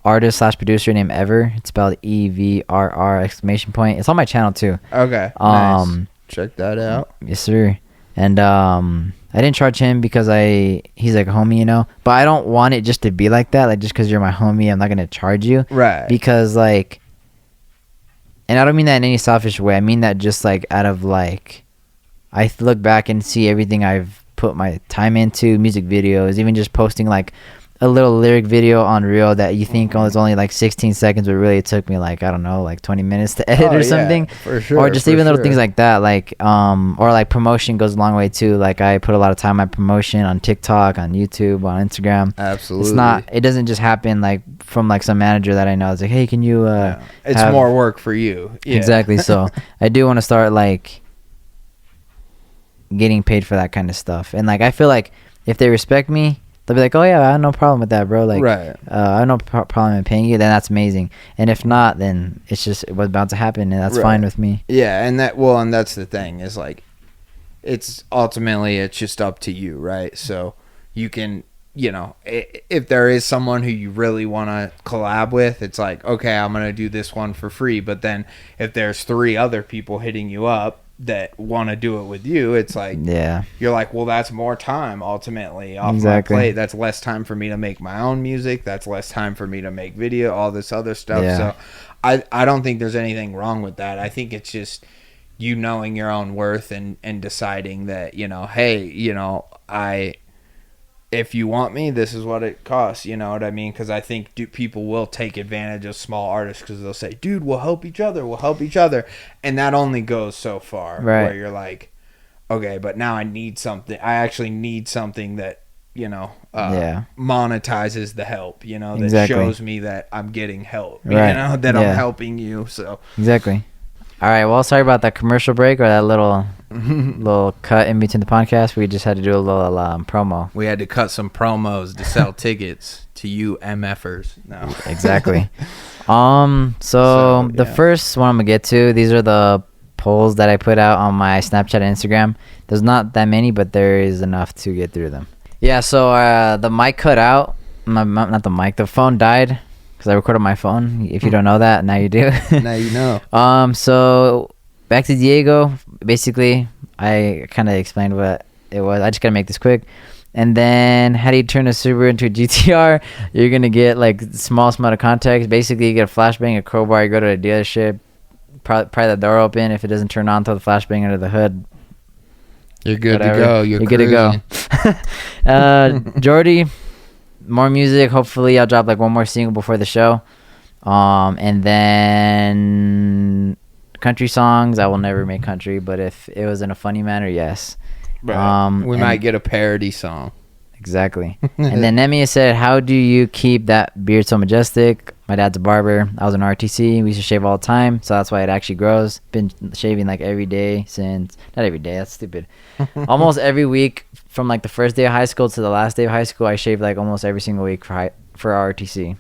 artist/producer named Ever. It's spelled EVRR ! It's on my channel too. Okay. Nice. Check that out. Yes, sir. And I didn't charge him because he's like a homie, you know. But I don't want it just to be like that. Like just because you're my homie, I'm not gonna charge you. Right. Because like, and I don't mean that in any selfish way. I mean that just like out of like, I look back and see everything I've put my time into, music videos, even just posting like a little lyric video on Reel that you think was only like 16 seconds, but really it took me like, I don't know, like 20 minutes to edit or something. For sure. Or just even little things like that, like or like promotion goes a long way too. Like I put a lot of time on promotion on TikTok, on YouTube, on Instagram. Absolutely. It doesn't just happen like from like some manager that I know. It's like, hey, can you it's more work for you. Yeah. Exactly. So I do want to start like getting paid for that kind of stuff. And like I feel like if they respect me, they'll be like, oh yeah, I have no problem with that, bro. Like, I have no problem in paying you. Then that's amazing. And if not, then it's just what's about to happen, and that's fine with me. Yeah, and that's the thing is like, it's ultimately it's just up to you, right? So you can, you know, if there is someone who you really want to collab with, it's like, okay, I'm gonna do this one for free. But then if there's 3 other people hitting you up that want to do it with you, it's like, you're like, well, that's more time ultimately off my plate. That's less time for me to make my own music. That's less time for me to make video, all this other stuff. So I don't think there's anything wrong with that. I think it's just you knowing your own worth and deciding that, you know, hey, you know, if you want me, this is what it costs. You know what I mean? Because I think people will take advantage of small artists because they'll say, dude, we'll help each other. We'll help each other. And that only goes so far where you're like, okay, but now I need something. I actually need something that, you know, monetizes the help, you know, that shows me that I'm getting help, you know, that I'm helping you. So exactly. All right. Well, sorry about that commercial break or that little cut in between the podcast. We just had to do a little promo. We had to cut some promos to sell tickets to you MFers. No, exactly. So the first one I'm gonna get to. These are the polls that I put out on my Snapchat and Instagram. There's not that many, but there is enough to get through them. Yeah. So the mic cut out. Not the mic. The phone died. Because I recorded my phone. If you don't know that, now you do. Now you know. So back to Diego. Basically, I kind of explained what it was. I just gotta make this quick. And then, how do you turn a Subaru into a GTR? You're gonna get like small amount of context. Basically, you get a flashbang, a crowbar. You go to a dealership, pry the door open. If it doesn't turn on, throw the flashbang under the hood. You're good to go. You're good to go. Jordy. More music. Hopefully I'll drop like one more single before the show, and then country songs. I will never make country, but if it was in a funny manner, yes. We might get a parody song. Exactly. And then Nemia said, how do you keep that beard so majestic? My dad's a barber. I was an RTC. We used to shave all the time, so that's why it actually grows. Been shaving like every day since, not every day, that's stupid. Almost every week from like the first day of high school to the last day of high school, I shaved like almost every single week for RTC,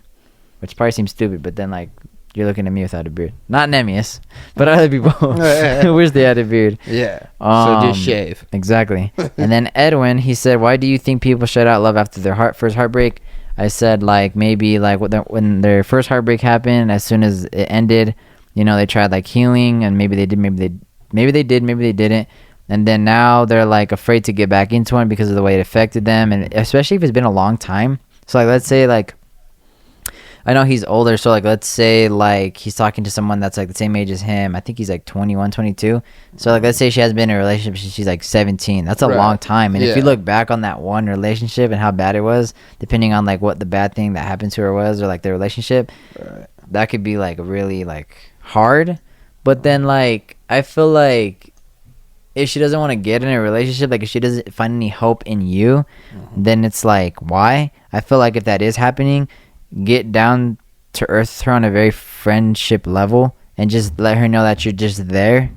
which probably seems stupid, but then like you're looking at me without a beard. Not Nemius, but other people who wish they had a beard. Yeah. So just shave. Exactly. And then Edwin, he said, why do you think people shut out love after their first heartbreak? I said, like, maybe like when their first heartbreak happened, as soon as it ended, you know, they tried like healing, and maybe they did, maybe they didn't. And then now they're like afraid to get back into it because of the way it affected them, and especially if it's been a long time. So like, let's say like, I know he's older, so like let's say like he's talking to someone that's like the same age as him. I think he's like 21, 22. So like let's say she has been in a relationship since she's like 17. That's a long time. And if you look back on that one relationship and how bad it was, depending on like what the bad thing that happened to her was, or like the relationship, that could be like really like hard. But then like I feel like if she doesn't want to get in a relationship, like if she doesn't find any hope in you, then it's like, why? I feel like if that is happening, get down to earth with her on a very friendship level and just let her know that you're just there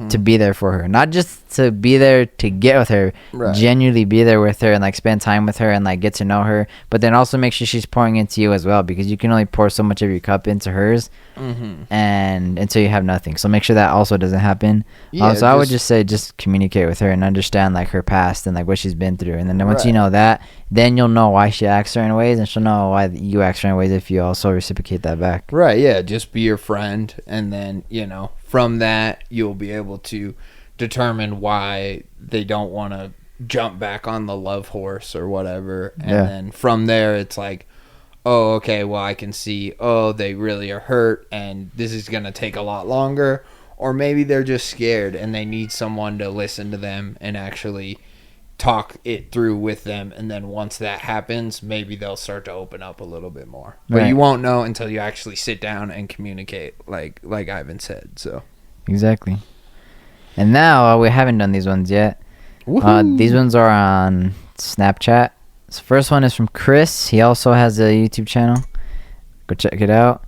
to be there for her, not just to be there to get with her, genuinely be there with her and like spend time with her and like get to know her, but then also make sure she's pouring into you as well, because you can only pour so much of your cup into hers and until you have nothing. So make sure that also doesn't happen. So I would just say just communicate with her and understand like her past and like what she's been through, and then once you know that, then you'll know why she acts certain ways, and she'll know why you act certain ways if you also reciprocate that back. Just be your friend, and then you know from that you'll be able to determine why they don't want to jump back on the love horse or whatever, and then from there it's like, oh, okay, well I can see, oh, they really are hurt and this is gonna take a lot longer, or maybe they're just scared and they need someone to listen to them and actually talk it through with them, and then once that happens, maybe they'll start to open up a little bit more. But Right. you won't know until you actually sit down and communicate, like Ivan said. So Exactly. And now we haven't done these ones yet. These ones are on Snapchat. So first one is from Chris. He also has a YouTube channel. Go check it out.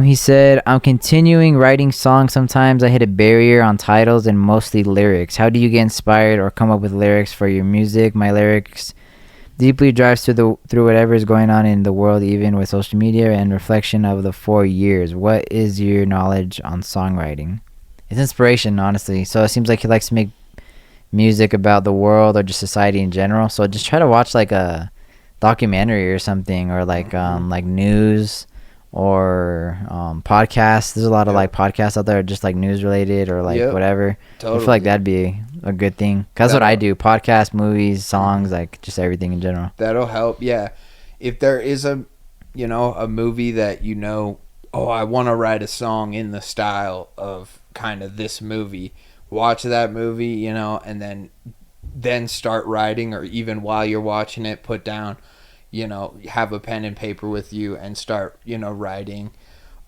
He said, I'm continuing writing songs. Sometimes I hit a barrier on titles and mostly lyrics. How do you get inspired or come up with lyrics for your music? My lyrics deeply drives through whatever is going on in the world, even with social media and reflection of the 4 years. What is your knowledge on songwriting? It's inspiration, honestly. So it seems like he likes to make music about the world or just society in general. So just try to watch like a documentary or something, or like news or podcasts. There's a lot of like podcasts out there just like news related or like whatever. Totally. I feel like that'd be a good thing. 'Cause that's what I do: podcasts, movies, songs, like just everything in general. That'll help. Yeah, if there is a movie that I want to write a song in the style of kind of this movie, watch that movie, and then start writing, or even while you're watching it, put down, have a pen and paper with you and start, writing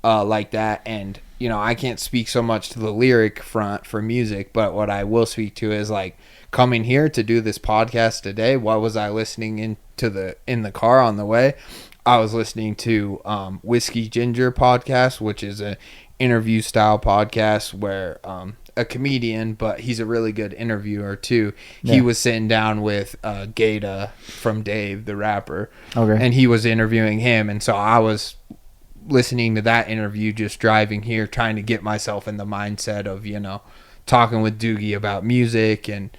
like that. And, I can't speak so much to the lyric front for music, but what I will speak to is like coming here to do this podcast today. What was I listening in the car on the way? I was listening to Whiskey Ginger podcast, which is a interview style podcast where a comedian, but he's a really good interviewer too. He was sitting down with Gata from Dave the rapper, and he was interviewing him, and so I was listening to that interview just driving here, trying to get myself in the mindset of talking with Doogie about music and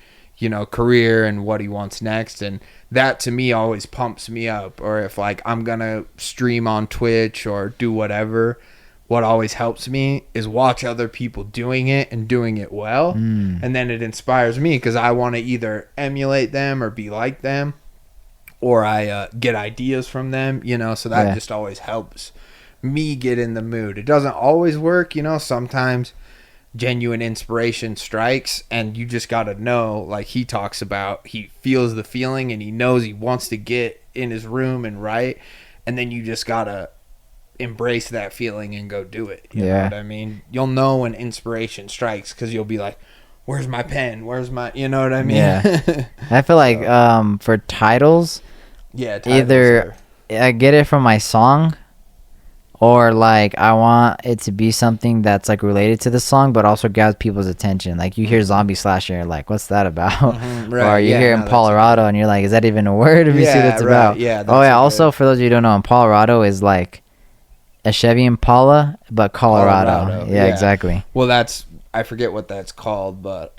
career and what he wants next. And that to me always pumps me up. Or if like I'm gonna stream on Twitch or do whatever, what always helps me is watch other people doing it and doing it well. And then it inspires me because I want to either emulate them or be like them, or I get ideas from them, so that just always helps me get in the mood. It doesn't always work, sometimes genuine inspiration strikes and you just got to know, like he talks about, he feels the feeling and he knows he wants to get in his room and write, and then you just got to embrace that feeling and go do it. You know what I mean? You'll know when inspiration strikes because you'll be like, where's my pen? Where's my, you know what I mean? Yeah. I feel like for titles, either I get it from my song, or like I want it to be something that's like related to the song but also grabs people's attention. Like you hear zombie slasher and you're like, what's that about? Or you hear Colorado and you're like, is that even a word? Let me see what it's about. Also for those of you who don't know, Colorado is like a Chevy Impala but Colorado. Yeah, exactly. Well, I forget what that's called, but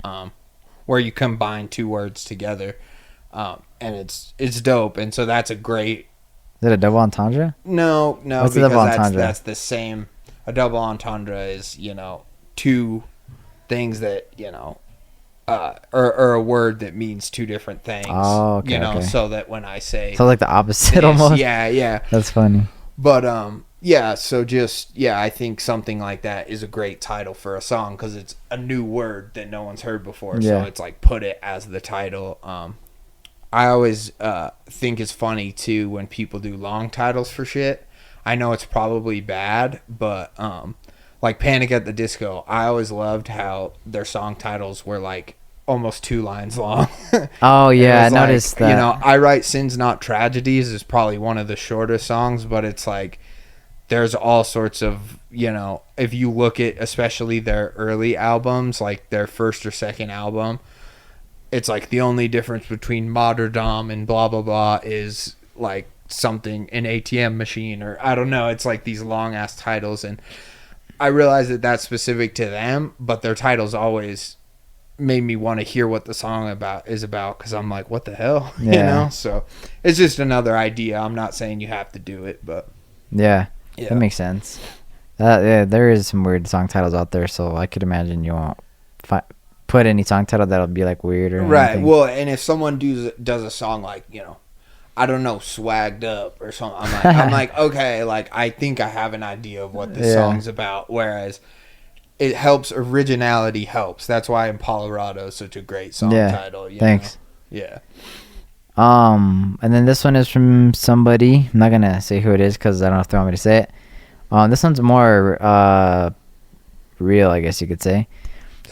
where you combine two words together, and it's dope. And so that's a great. Is it a double entendre? No, what's a double entendre? That's the same. A double entendre is two things that or a word that means two different things. Oh, okay. Okay. So that when I say, so like the opposite almost. Yeah. That's funny. But so just I think something like that is a great title for a song because it's a new word that no one's heard before. So it's like put it as the title. I always think it's funny too when people do long titles for shit. I know it's probably bad, but like Panic at the Disco, I always loved how their song titles were like almost 2 lines long. Oh yeah, I noticed that. I Write Sins Not Tragedies is probably one of the shortest songs, but it's like there's all sorts of, if you look at especially their early albums, like their first or second album, it's like the only difference between Martyrdom and blah blah blah is like something, an ATM machine, or I don't know. It's like these long ass titles, and I realize that that's specific to them, but their titles always made me want to hear what the song is about because I'm like, what the hell, So it's just another idea. I'm not saying you have to do it, but that makes sense. There is some weird song titles out there, so I could imagine you won't put any song title that'll be like weird or anything. Well, and if someone does a song like I don't know, Swagged Up or something, I'm like okay, like I think I have an idea of what this song's about. Whereas it helps, originality helps. That's why Colorado is such a great song title. Thanks. Yeah. And then this one is from somebody. I'm not gonna say who it is because I don't know if they want me to say it. This one's more real, I guess you could say.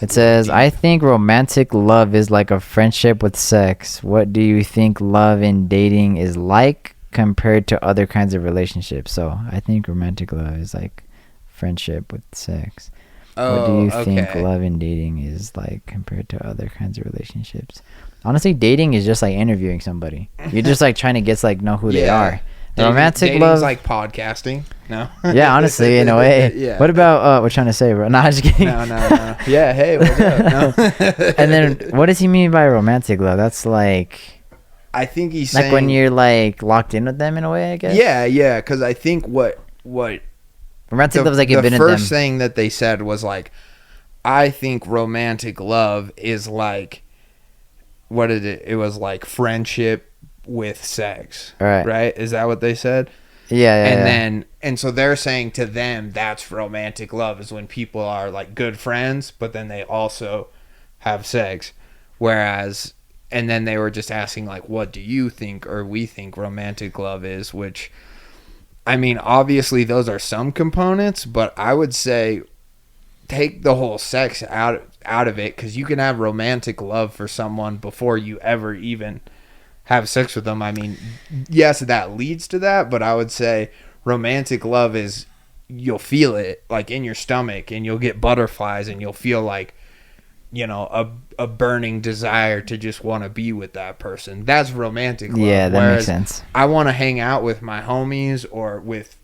It says, I think romantic love is like a friendship with sex. What do you think love in dating is like compared to other kinds of relationships? So I think romantic love is like friendship with sex. What do you think love in dating is like compared to other kinds of relationships? Honestly, dating is just like interviewing somebody. You're just like trying to get to like know who they are. Romantic love, like podcasting. No. Yeah, honestly, in a way. Yeah. What about what trying to say, bro? No, I'm just kidding. No. Yeah. Hey, what's up? No. And then, what does he mean by romantic love? That's like, I think he's like saying, when you're like locked in with them in a way, I guess. Yeah. Because I think what romantic love is like you've been in the them. first thing that they said was like, I think romantic love is like, what did it was like friendship with sex, right? Is that what they said? Yeah. And so they're saying to them that's romantic love, is when people are like good friends but then they also have sex. Whereas, and then they were just asking like, what do you think, or we think romantic love is, which, I mean, obviously those are some components, but I would say take the whole sex out of it, because you can have romantic love for someone before you ever even have sex with them. I mean, yes, that leads to that, but I would say romantic love is, you'll feel it like in your stomach, and you'll get butterflies, and you'll feel like, you know, a burning desire to just want to be with that person. That's romantic love. Yeah, that Whereas makes sense. I want to hang out with my homies or with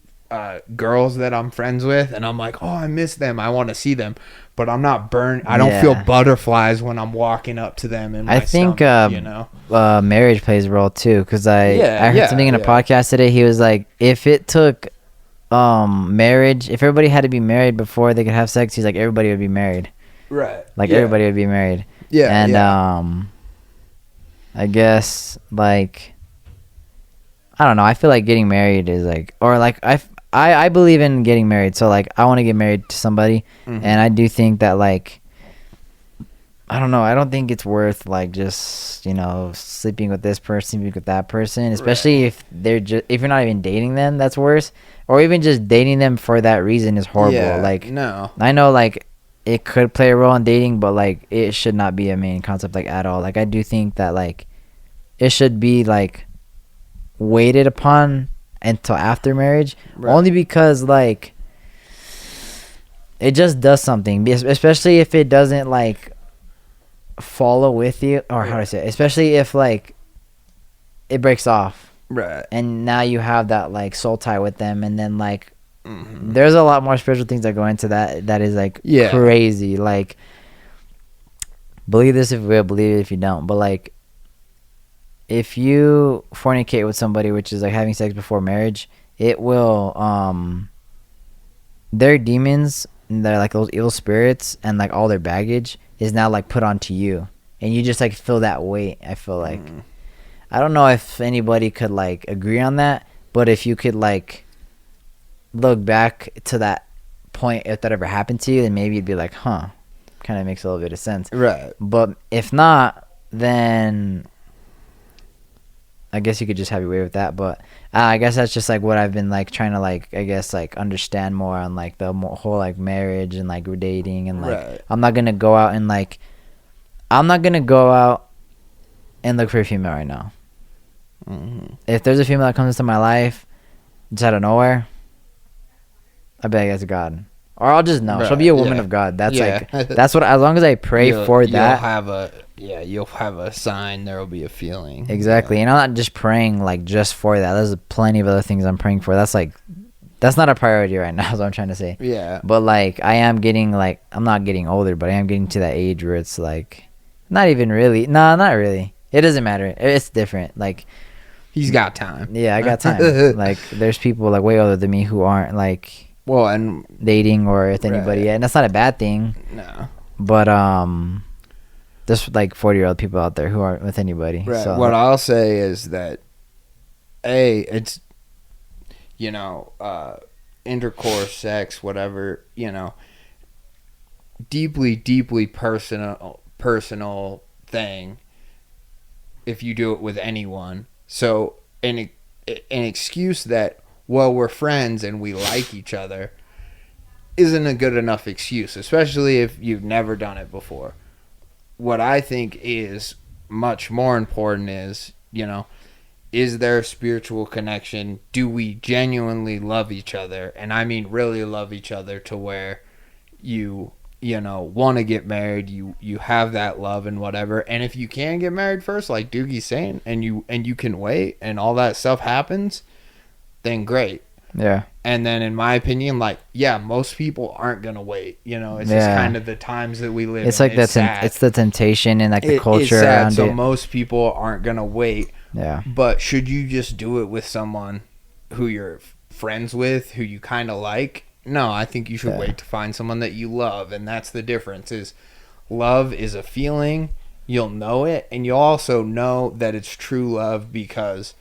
girls that I'm friends with, and I'm like, oh, I miss them, I want to see them, but I'm not burned. I don't feel butterflies when I'm walking up to them in my think stomach, you know. Marriage plays a role too, because I heard something in a podcast today. He was like, if it took marriage, if everybody had to be married before they could have sex, he's like, everybody would be married. Right. Like everybody would be married. Yeah. And I guess like, I don't know, I feel like getting married is like, or like I believe in getting married, so like I want to get married to somebody, and I do think that like, I don't know, I don't think it's worth like just, you know, sleeping with this person, sleeping with that person, especially if they're just, if you're not even dating them, that's worse, or even just dating them for that reason is horrible. Like, no, I know like it could play a role in dating, but like it should not be a main concept like at all. Like I do think that like it should be like waited upon until after marriage, only because like it just does something, especially if it doesn't like follow with you, or how do I say it? Especially if like it breaks off, right, and now you have that like soul tie with them, and then like there's a lot more spiritual things that go into that is like crazy. Like, believe this if you will, believe it if you don't, but like if you fornicate with somebody, which is like having sex before marriage, it will their demons, they're like those evil spirits, and like all their baggage is now like put onto you, and you just like feel that weight. I feel like I don't know if anybody could like agree on that, but if you could like look back to that point, if that ever happened to you, then maybe you'd be like, huh, kind of makes a little bit of sense, right? But if not, then I guess you could just have your way with that. But I guess that's just like what I've been like trying to like, I guess, like understand more on like the whole like marriage and like dating, and like I'm not gonna go out and look for a female right now. If there's a female that comes into my life just out of nowhere, I bet that's God, or I'll just know she'll be a woman of God. That's like, that's what, as long as I pray for that, you'll have a sign. There will be a feeling. Exactly. And I'm not just praying like just for that. There's plenty of other things I'm praying for. That's like, that's not a priority right now, is what I'm trying to say. Yeah. But like, I am getting like, I'm not getting older, but I am getting to that age where it's like, not even really. No, not really. It doesn't matter. It's different. Like, he's got time. Yeah, I got time. Like, there's people like way older than me who aren't like, well, and dating or with anybody yet. And that's not a bad thing. No. But there's like 40-year-old people out there who aren't with anybody. Right. So what I'll say is that, it's, you know, intercourse, sex, whatever, you know, deeply, deeply personal thing. if you do it with anyone. So an excuse that, well, we're friends and we like each other, isn't a good enough excuse, especially if you've never done it before. What I think is much more important is, is there a spiritual connection? Do we genuinely love each other? And I mean really love each other to where you want to get married, you have that love and whatever. And if you can get married first, like Doogie's saying, and you can wait and all that stuff happens, then great. Yeah. And then in my opinion, like, yeah, most people aren't gonna wait. It's just kind of the times that we live it's in. like it's the temptation and like the culture it's sad. around So it. most people aren't gonna wait. Yeah. But should you just do it with someone who you're friends with, who you kind of like? No, I think you should wait to find someone that you love. And that's the difference, is love is a feeling. You'll know it, and you'll also know that it's true love because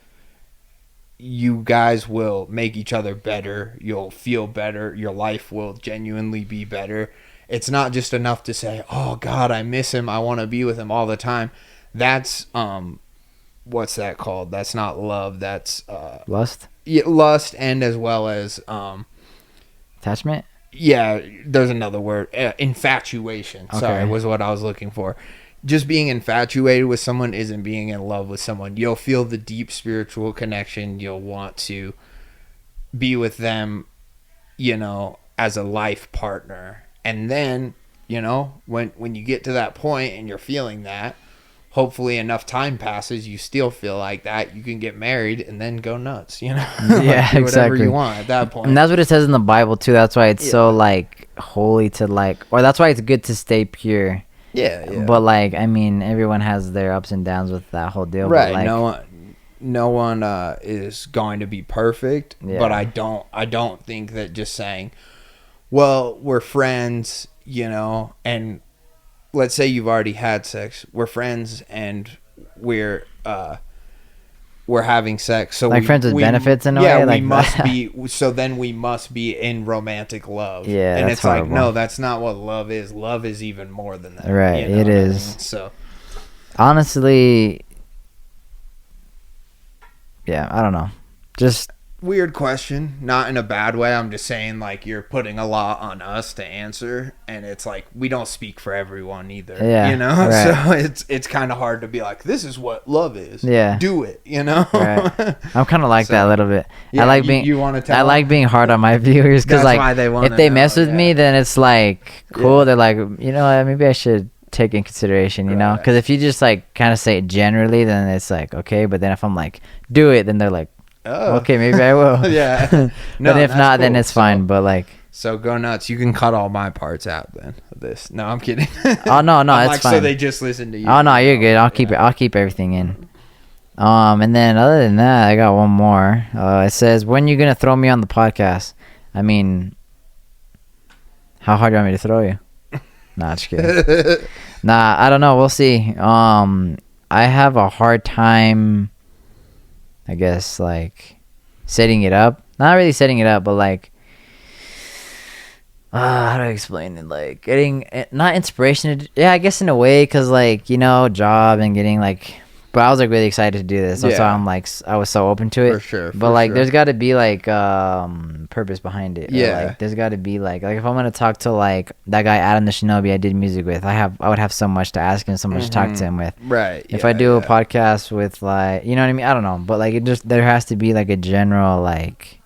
you guys will make each other better. You'll feel better. Your life will genuinely be better. It's not just enough to say, oh God, I miss him, I want to be with him all the time. That's what's that called? That's not love. That's Lust? Yeah, lust, and as well as Attachment? yeah, there's another word. Infatuation. Sorry, was what I was looking for. Just being infatuated with someone isn't being in love with someone. You'll feel the deep spiritual connection. You'll want to be with them, as a life partner. And then, when you get to that point and you're feeling that, hopefully enough time passes, you still feel like that, you can get married and then go nuts, Yeah, like, do whatever exactly. you want at that point. And that's what it says in the Bible too. That's why it's so like holy to like, or that's why it's good to stay pure. Yeah. But like, I mean, everyone has their ups and downs with that whole deal. Right. But like, no one is going to be perfect. Yeah. But I don't think that just saying, well, we're friends, and let's say you've already had sex. We're friends and we're having sex. So like friends with benefits in a way. Yeah, like we must that. be. So then we must be in romantic love. Yeah, and that's it's like, horrible. no, that's not what love is. Love is even more than that. Right, it is. So Honestly, yeah, I don't know. Just weird question, not in a bad way. I'm just saying, like, you're putting a lot on us to answer, and it's like we don't speak for everyone either. Yeah, right. So it's kind of hard to be like, this is what love is. Yeah, do it. Right. I'm kind of like that a little bit. Yeah, I like being. You want to tell? I like being hard on my viewers because, That's like, why they wanna if they know, mess with me, yeah. then it's like cool. Yeah. They're like, maybe I should take in consideration, you know? Right. Because if you just like kind of say it generally, then it's like okay. But then if I'm like, do it, then they're like, oh, okay, maybe I will. Yeah. But if that's not, then cool. it's fine. But like, So go nuts. You can cut all my parts out then. Of this. No, I'm kidding. oh no, I'm it's like, fine. So they just listen to you. Oh no, you're good. I'll keep it. I'll keep everything in. And then other than that, I got one more. It says, "When you gonna throw me on the podcast?" I mean, how hard do you want me to throw you? Nah, just kidding. Nah, I don't know. We'll see. I have a hard time, I guess, like setting it up. Not really setting it up, but like, how do I explain it? Like getting not inspiration. Yeah, I guess in a way, cause like job and getting like. But I was like really excited to do this. That's why I'm like I was so open to it. For sure. But like, there's got to be like purpose behind it. Yeah. Or, like, there's got to be like if I'm gonna talk to like that guy Adam the Shinobi I did music with, I would have so much to ask him, so much to talk to him with. Right. If I do a podcast with like, you know what I mean? I don't know, but like there has to be like a general like,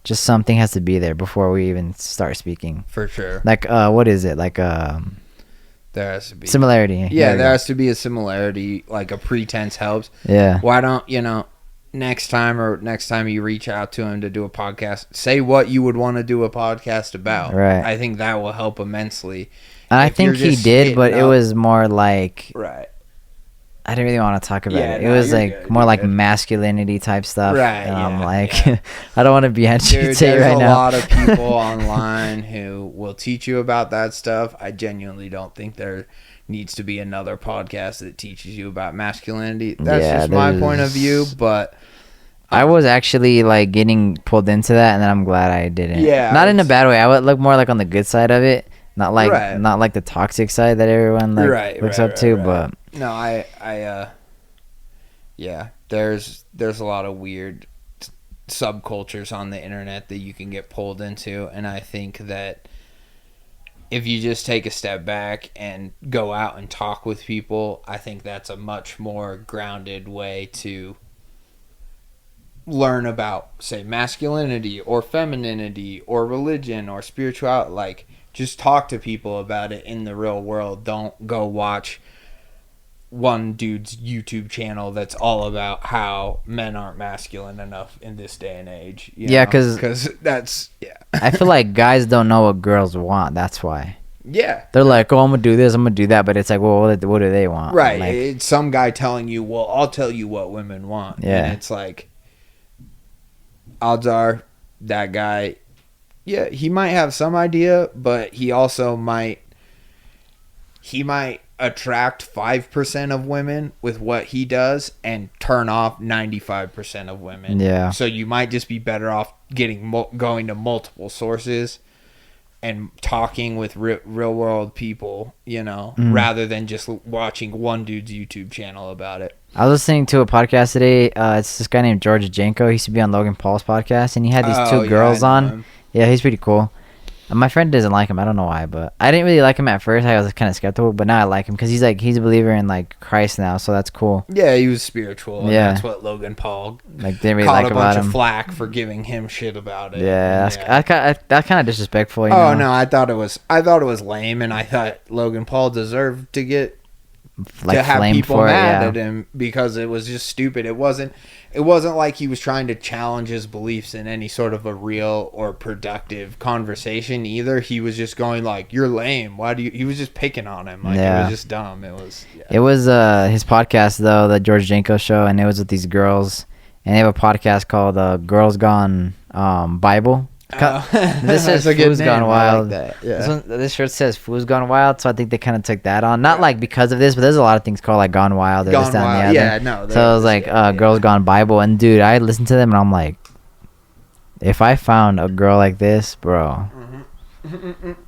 just something has to be there before we even start speaking. For sure. Like what is it like There has to be similarity? Yeah, there has to be a similarity. Like a pretense helps. Yeah. Why don't next time you reach out to him to do a podcast, say what you would want to do a podcast about. Right. I think that will help immensely. And I If think you're he just did, but hitting it up- was more like right. I didn't really want to talk about Yeah, it. It no, was you're like good, more you're like good. masculinity type stuff. Right, And I'm yeah, like, yeah. I don't want to be Dude, anti-Tate there's right a now. lot of people online who will teach you about that stuff. I genuinely don't think there needs to be another podcast that teaches you about masculinity. That's Yeah, just my there's- point of view, but I was actually like getting pulled into that, and then I'm glad I didn't. Yeah, Not in a it's- bad way. I would look more like on the good side of it, not like Right. not like the toxic side that everyone like Right, looks right, up to. right, But no, I Yeah. There's a lot of weird subcultures on the internet that you can get pulled into, and I think that if you just take a step back and go out and talk with people, I think that's a much more grounded way to learn about, say, masculinity or femininity or religion or spirituality. Like, just talk to people about it in the real world. Don't go watch one dude's YouTube channel that's all about how men aren't masculine enough in this day and age. Yeah, because that's, yeah. I feel like guys don't know what girls want. That's why. Yeah. They're like, oh, I'm going to do this, I'm going to do that. But it's like, well, what do they want? Right. Like, It's some guy telling you, well, I'll tell you what women want. Yeah. And it's like, odds are that guy, yeah, he might have some idea, but he also might attract 5% of women with what he does and turn off 95% of women. Yeah. So you might just be better off going to multiple sources and talking with real world people, rather than just watching one dude's YouTube channel about it. I was listening to a podcast today. It's this guy named George Janko. He used to be on Logan Paul's podcast, and he had these two girls on. Him. Yeah, he's pretty cool. My friend doesn't like him. I don't know why, but I didn't really like him at first. I was kind of skeptical, but now I like him because he's a believer in like Christ now, so that's cool. Yeah, he was spiritual. And Yeah, that's what Logan Paul didn't really caught like a about bunch him. of flack for giving him shit about it. Yeah, that's kind of disrespectful. Oh no, I thought it was lame, and I thought Logan Paul deserved to get like to have flamed people for mad it, at him because it was just stupid. It wasn't like he was trying to challenge his beliefs in any sort of a real or productive conversation either. He was just going like, "You're lame. Why do you?" He was just picking on him. Like, Yeah. It was just dumb. It was. Yeah. It was his podcast though, the George Janko show, and it was with these girls, and they have a podcast called Girls Gone Bible. This says Food's Gone Wild. Like that. Yeah. This shirt says Food's Gone Wild, so I think they kind of took that on. Not like because of this, but there's a lot of things called like Gone Wild. Or Gone this, that, and the Wild. other. Yeah, no. So it was like Girls Gone Bible, and dude, I listened to them and I'm like, if I found a girl like this, bro,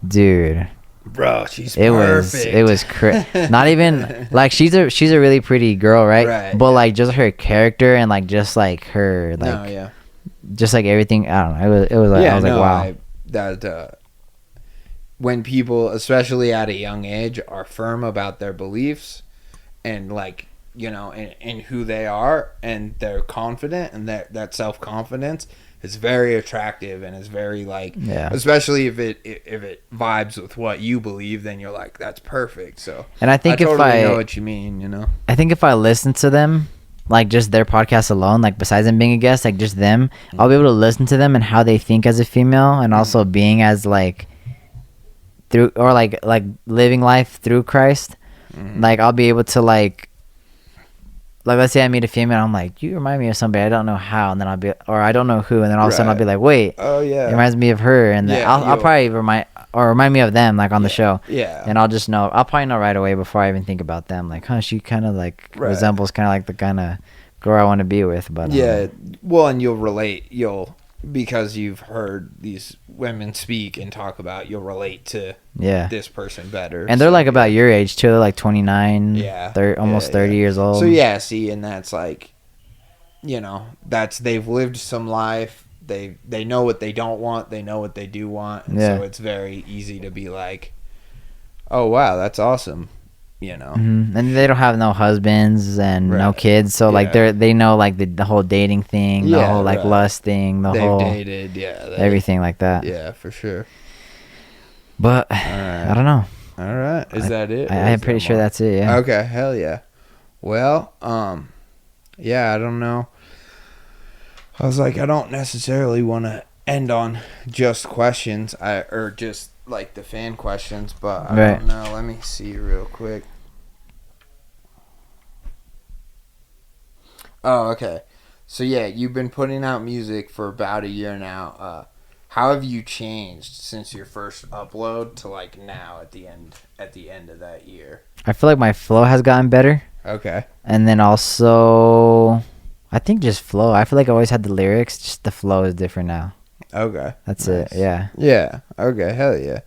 dude, bro, she's it perfect. was not even like she's a really pretty girl, right? Right, But like just her character and like just like her like. No, yeah. Just like everything, I don't know. It was like, I was like, wow. When people, especially at a young age, are firm about their beliefs and like, in who they are, and they're confident, and that self-confidence is very attractive, and is very like, especially if it vibes with what you believe, then you're like, that's perfect. So, and I think if I know what you mean, I think if I listen to them, like just their podcast alone, like besides them being a guest, like just them, I'll be able to listen to them and how they think as a female, and also being as like through or like living life through Christ. Like I'll be able to like let's say I meet a female, I'm like, you remind me of somebody, I don't know how, and then I'll be, or I don't know who, and then all of a sudden I'll be like, wait, oh yeah, it reminds me of her, and then I'll probably remind me of them like on the show, and I'll probably know right away before I even think about them, like, she kind of like resembles kind of like the kind of girl I want to be with, but well, and you'll relate, because you've heard these women speak and talk about, you'll relate to this person better, and they're like about your age too. They're like 29, almost 30 years old. So see, and that's like, they've lived some life. They know what they don't want. They know what they do want, and so it's very easy to be like, oh wow, that's awesome. And they don't have no husbands and no kids, so like they know like the whole dating thing, the whole like lust thing, they've dated, everything like that. Yeah, for sure. But I don't know. All right, is that it? I'm pretty sure that's it. Yeah. Okay, hell yeah. Well, yeah, I don't know. I was like, I don't necessarily want to end on just questions, or just like the fan questions, but I don't know. Let me see real quick. Oh, okay. So yeah, you've been putting out music for about a year now. How have you changed since your first upload to like now at the end of that year? I feel like my flow has gotten better. Okay. And then also, I think just flow. I feel like I always had the lyrics, just the flow is different now. Okay. That's it. Yeah. Yeah. Okay. Hell yeah.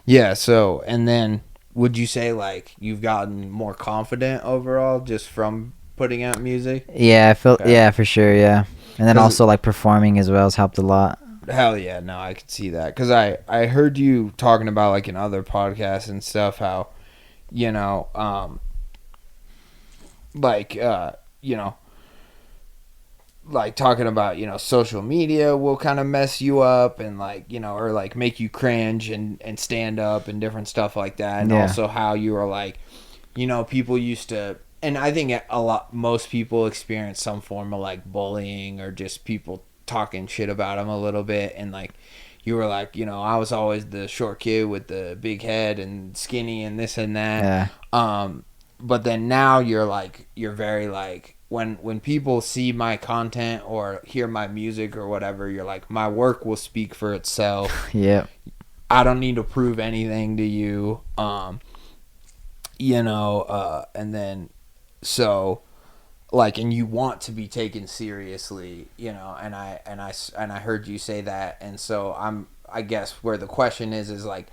Yeah. So, and then would you say like you've gotten more confident overall just from putting out music? Yeah, I feel Okay. yeah for sure, yeah. And then 'Cause- also like performing as well has helped a lot. Hell yeah, no, I could see that because I heard you talking about like in other podcasts and stuff how, you know, like you know, like talking about, you know, social media will kind of mess you up and like, you know, or like make you cringe and stand up and different stuff like that. And Yeah. also how you were like, you know, people used to, and I think most people experience some form of like bullying or just people talking shit about them a little bit. And like, you were like, you know, I was always the short kid with the big head and skinny and this and that. Yeah. But then now you're like, you're very like, when people see my content or hear my music or whatever, you're like, my work will speak for itself. Yeah. I don't need to prove anything to you. You know, and then so like, and you want to be taken seriously, you know, and I heard you say that. And so I guess where the question is like,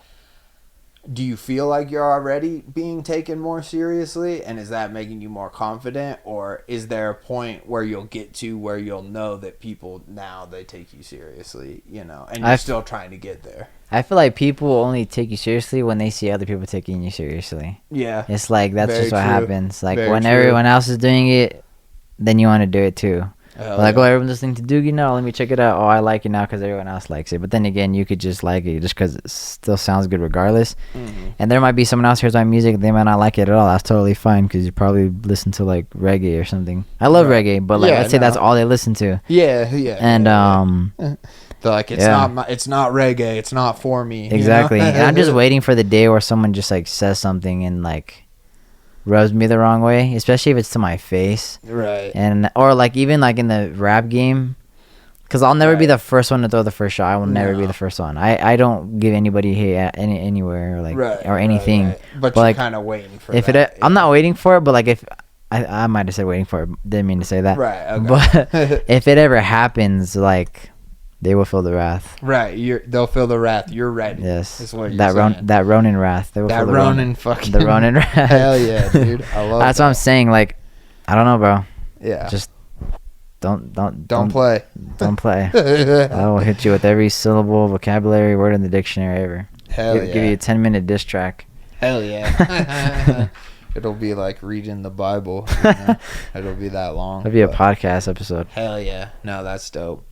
do you feel like you're already being taken more seriously, and is that making you more confident, or is there a point where you'll get to where you'll know that people now they take you seriously, you know, and you're still trying to get there? I feel like people only take you seriously when they see other people taking you seriously. Yeah, It's like that's Very just what true. happens. Like Very when true. everyone else is doing it, then you want to do it too. Like, oh, everyone's listening to Doogie now. Let me check it out. Oh, I like it now because everyone else likes it. But then again, you could just like it just because it still sounds good regardless. Mhm. And there might be someone else hears my music. They might not like it at all. That's totally fine because you probably listen to like reggae or something. I love Right. reggae, but like Yeah, let's say that's no. all they listen to. yeah, And they're like, it's Yeah. it's not reggae, it's not for me. you know? exactly. And I'm just waiting for the day where someone just like says something and like rubs me the wrong way, especially if it's to my face. Right. And or like even like in the rap game, because I'll never be Right. the first one to throw the first shot. I will never be No. the first one. I don't give anybody hate anywhere or like Right, or anything. right. But, But, you're like, kind of waiting for If that. I'm not waiting for it, but like if I might have said waiting for it, didn't mean to say that. Right, okay. But if it ever happens, like they will feel the wrath. Right, they'll feel the wrath. You're ready. Yes, is what you're that saying. that Ronin wrath. They will That feel the Ronin fucking. the Ronin wrath. Hell yeah, dude. I love That's that. what I'm saying. Like, I don't know, bro. Yeah. Just don't play. Don't play. I will hit you with every syllable, vocabulary, word in the dictionary ever. Hell yeah. Give you a 10-minute diss track. Hell yeah. It'll be like reading the Bible. You know? It'll be that long. That'd be a but- podcast episode. Hell yeah. No, that's dope.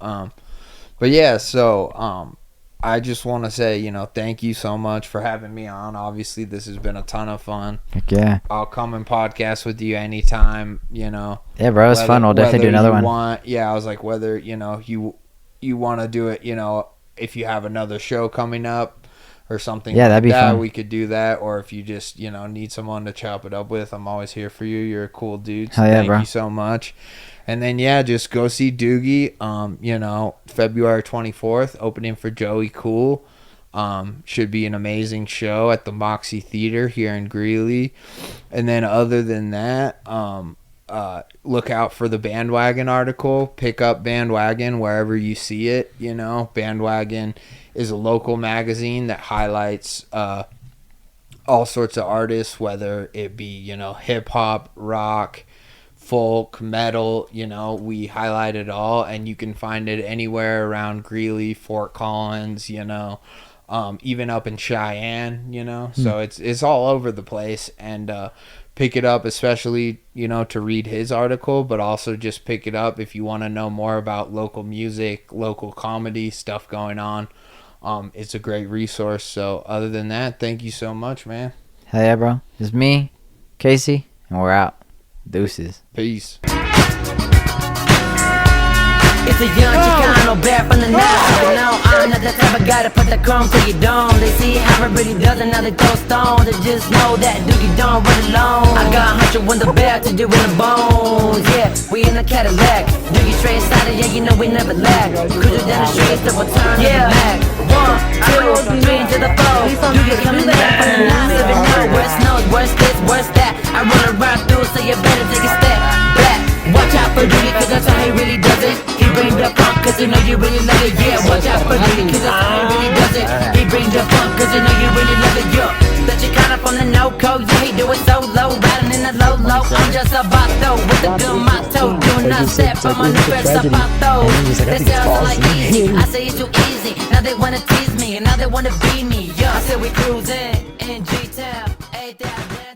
But yeah, so I just want to say, you know, thank you so much for having me on. Obviously, this has been a ton of fun. Heck yeah. I'll come and podcast with you anytime, you know. Yeah, bro, it was fun. We'll definitely do another one. I was like, whether, you know, you want to do it, you know, if you have another show coming up or something Yeah, like that'd be that, fun. we could do that. Or if you just, you know, need someone to chop it up with, I'm always here for you. You're a cool dude. So Hell yeah, thank bro. you so much. And then, yeah, just go see Doogie, you know, February 24th, opening for Joey Cool. Should be an amazing show at the Moxie Theater here in Greeley. And then other than that, look out for the Bandwagon article. Pick up Bandwagon wherever you see it, you know. Bandwagon is a local magazine that highlights all sorts of artists, whether it be, you know, hip-hop, rock, folk, metal, you know, we highlight it all, and you can find it anywhere around Greeley, Fort Collins, you know, even up in Cheyenne, you know, so it's all over the place. And pick it up, especially, you know, to read his article, but also just pick it up if you want to know more about local music, local comedy stuff going on. It's a great resource. So other than that, thank you so much, man. Hell yeah, bro. It's me, Kacey, and we're out. Deuces. Peace. It's a young Chicano bear from the north. But no, I'm not the type of guy to put the chrome to your dome. They see how it really does and now they throw stones. They just know that Doogie don't run alone. I got 100 with the bear to do with the bones. Yeah, we in the Cadillac. Doogie straight sided, yeah, you know we never lack. Cruising down the streets till we turn yeah. Back. 1, 2, 3 to the 4. Doogie coming down from the north. Living out worse knows, worse this, worse that. I run around through, so you better take a step back. Watch out for Doogie, cause that's how he really does it. He brings the funk, cause you know you really love it. Yeah, watch out for Doogie, cause that's how he really does it. He brings the funk, cause you know you really love it. Yeah, that you kinda up on the no-code, yeah, he do it solo. Riding in the low-low, I'm just a vato with a good motto. Doing not step on my new fresh zapato. They say I like easy, I say it's too easy. Now they wanna tease me, and now they wanna be me. Yeah, I said we cruising in G-Town, ain't that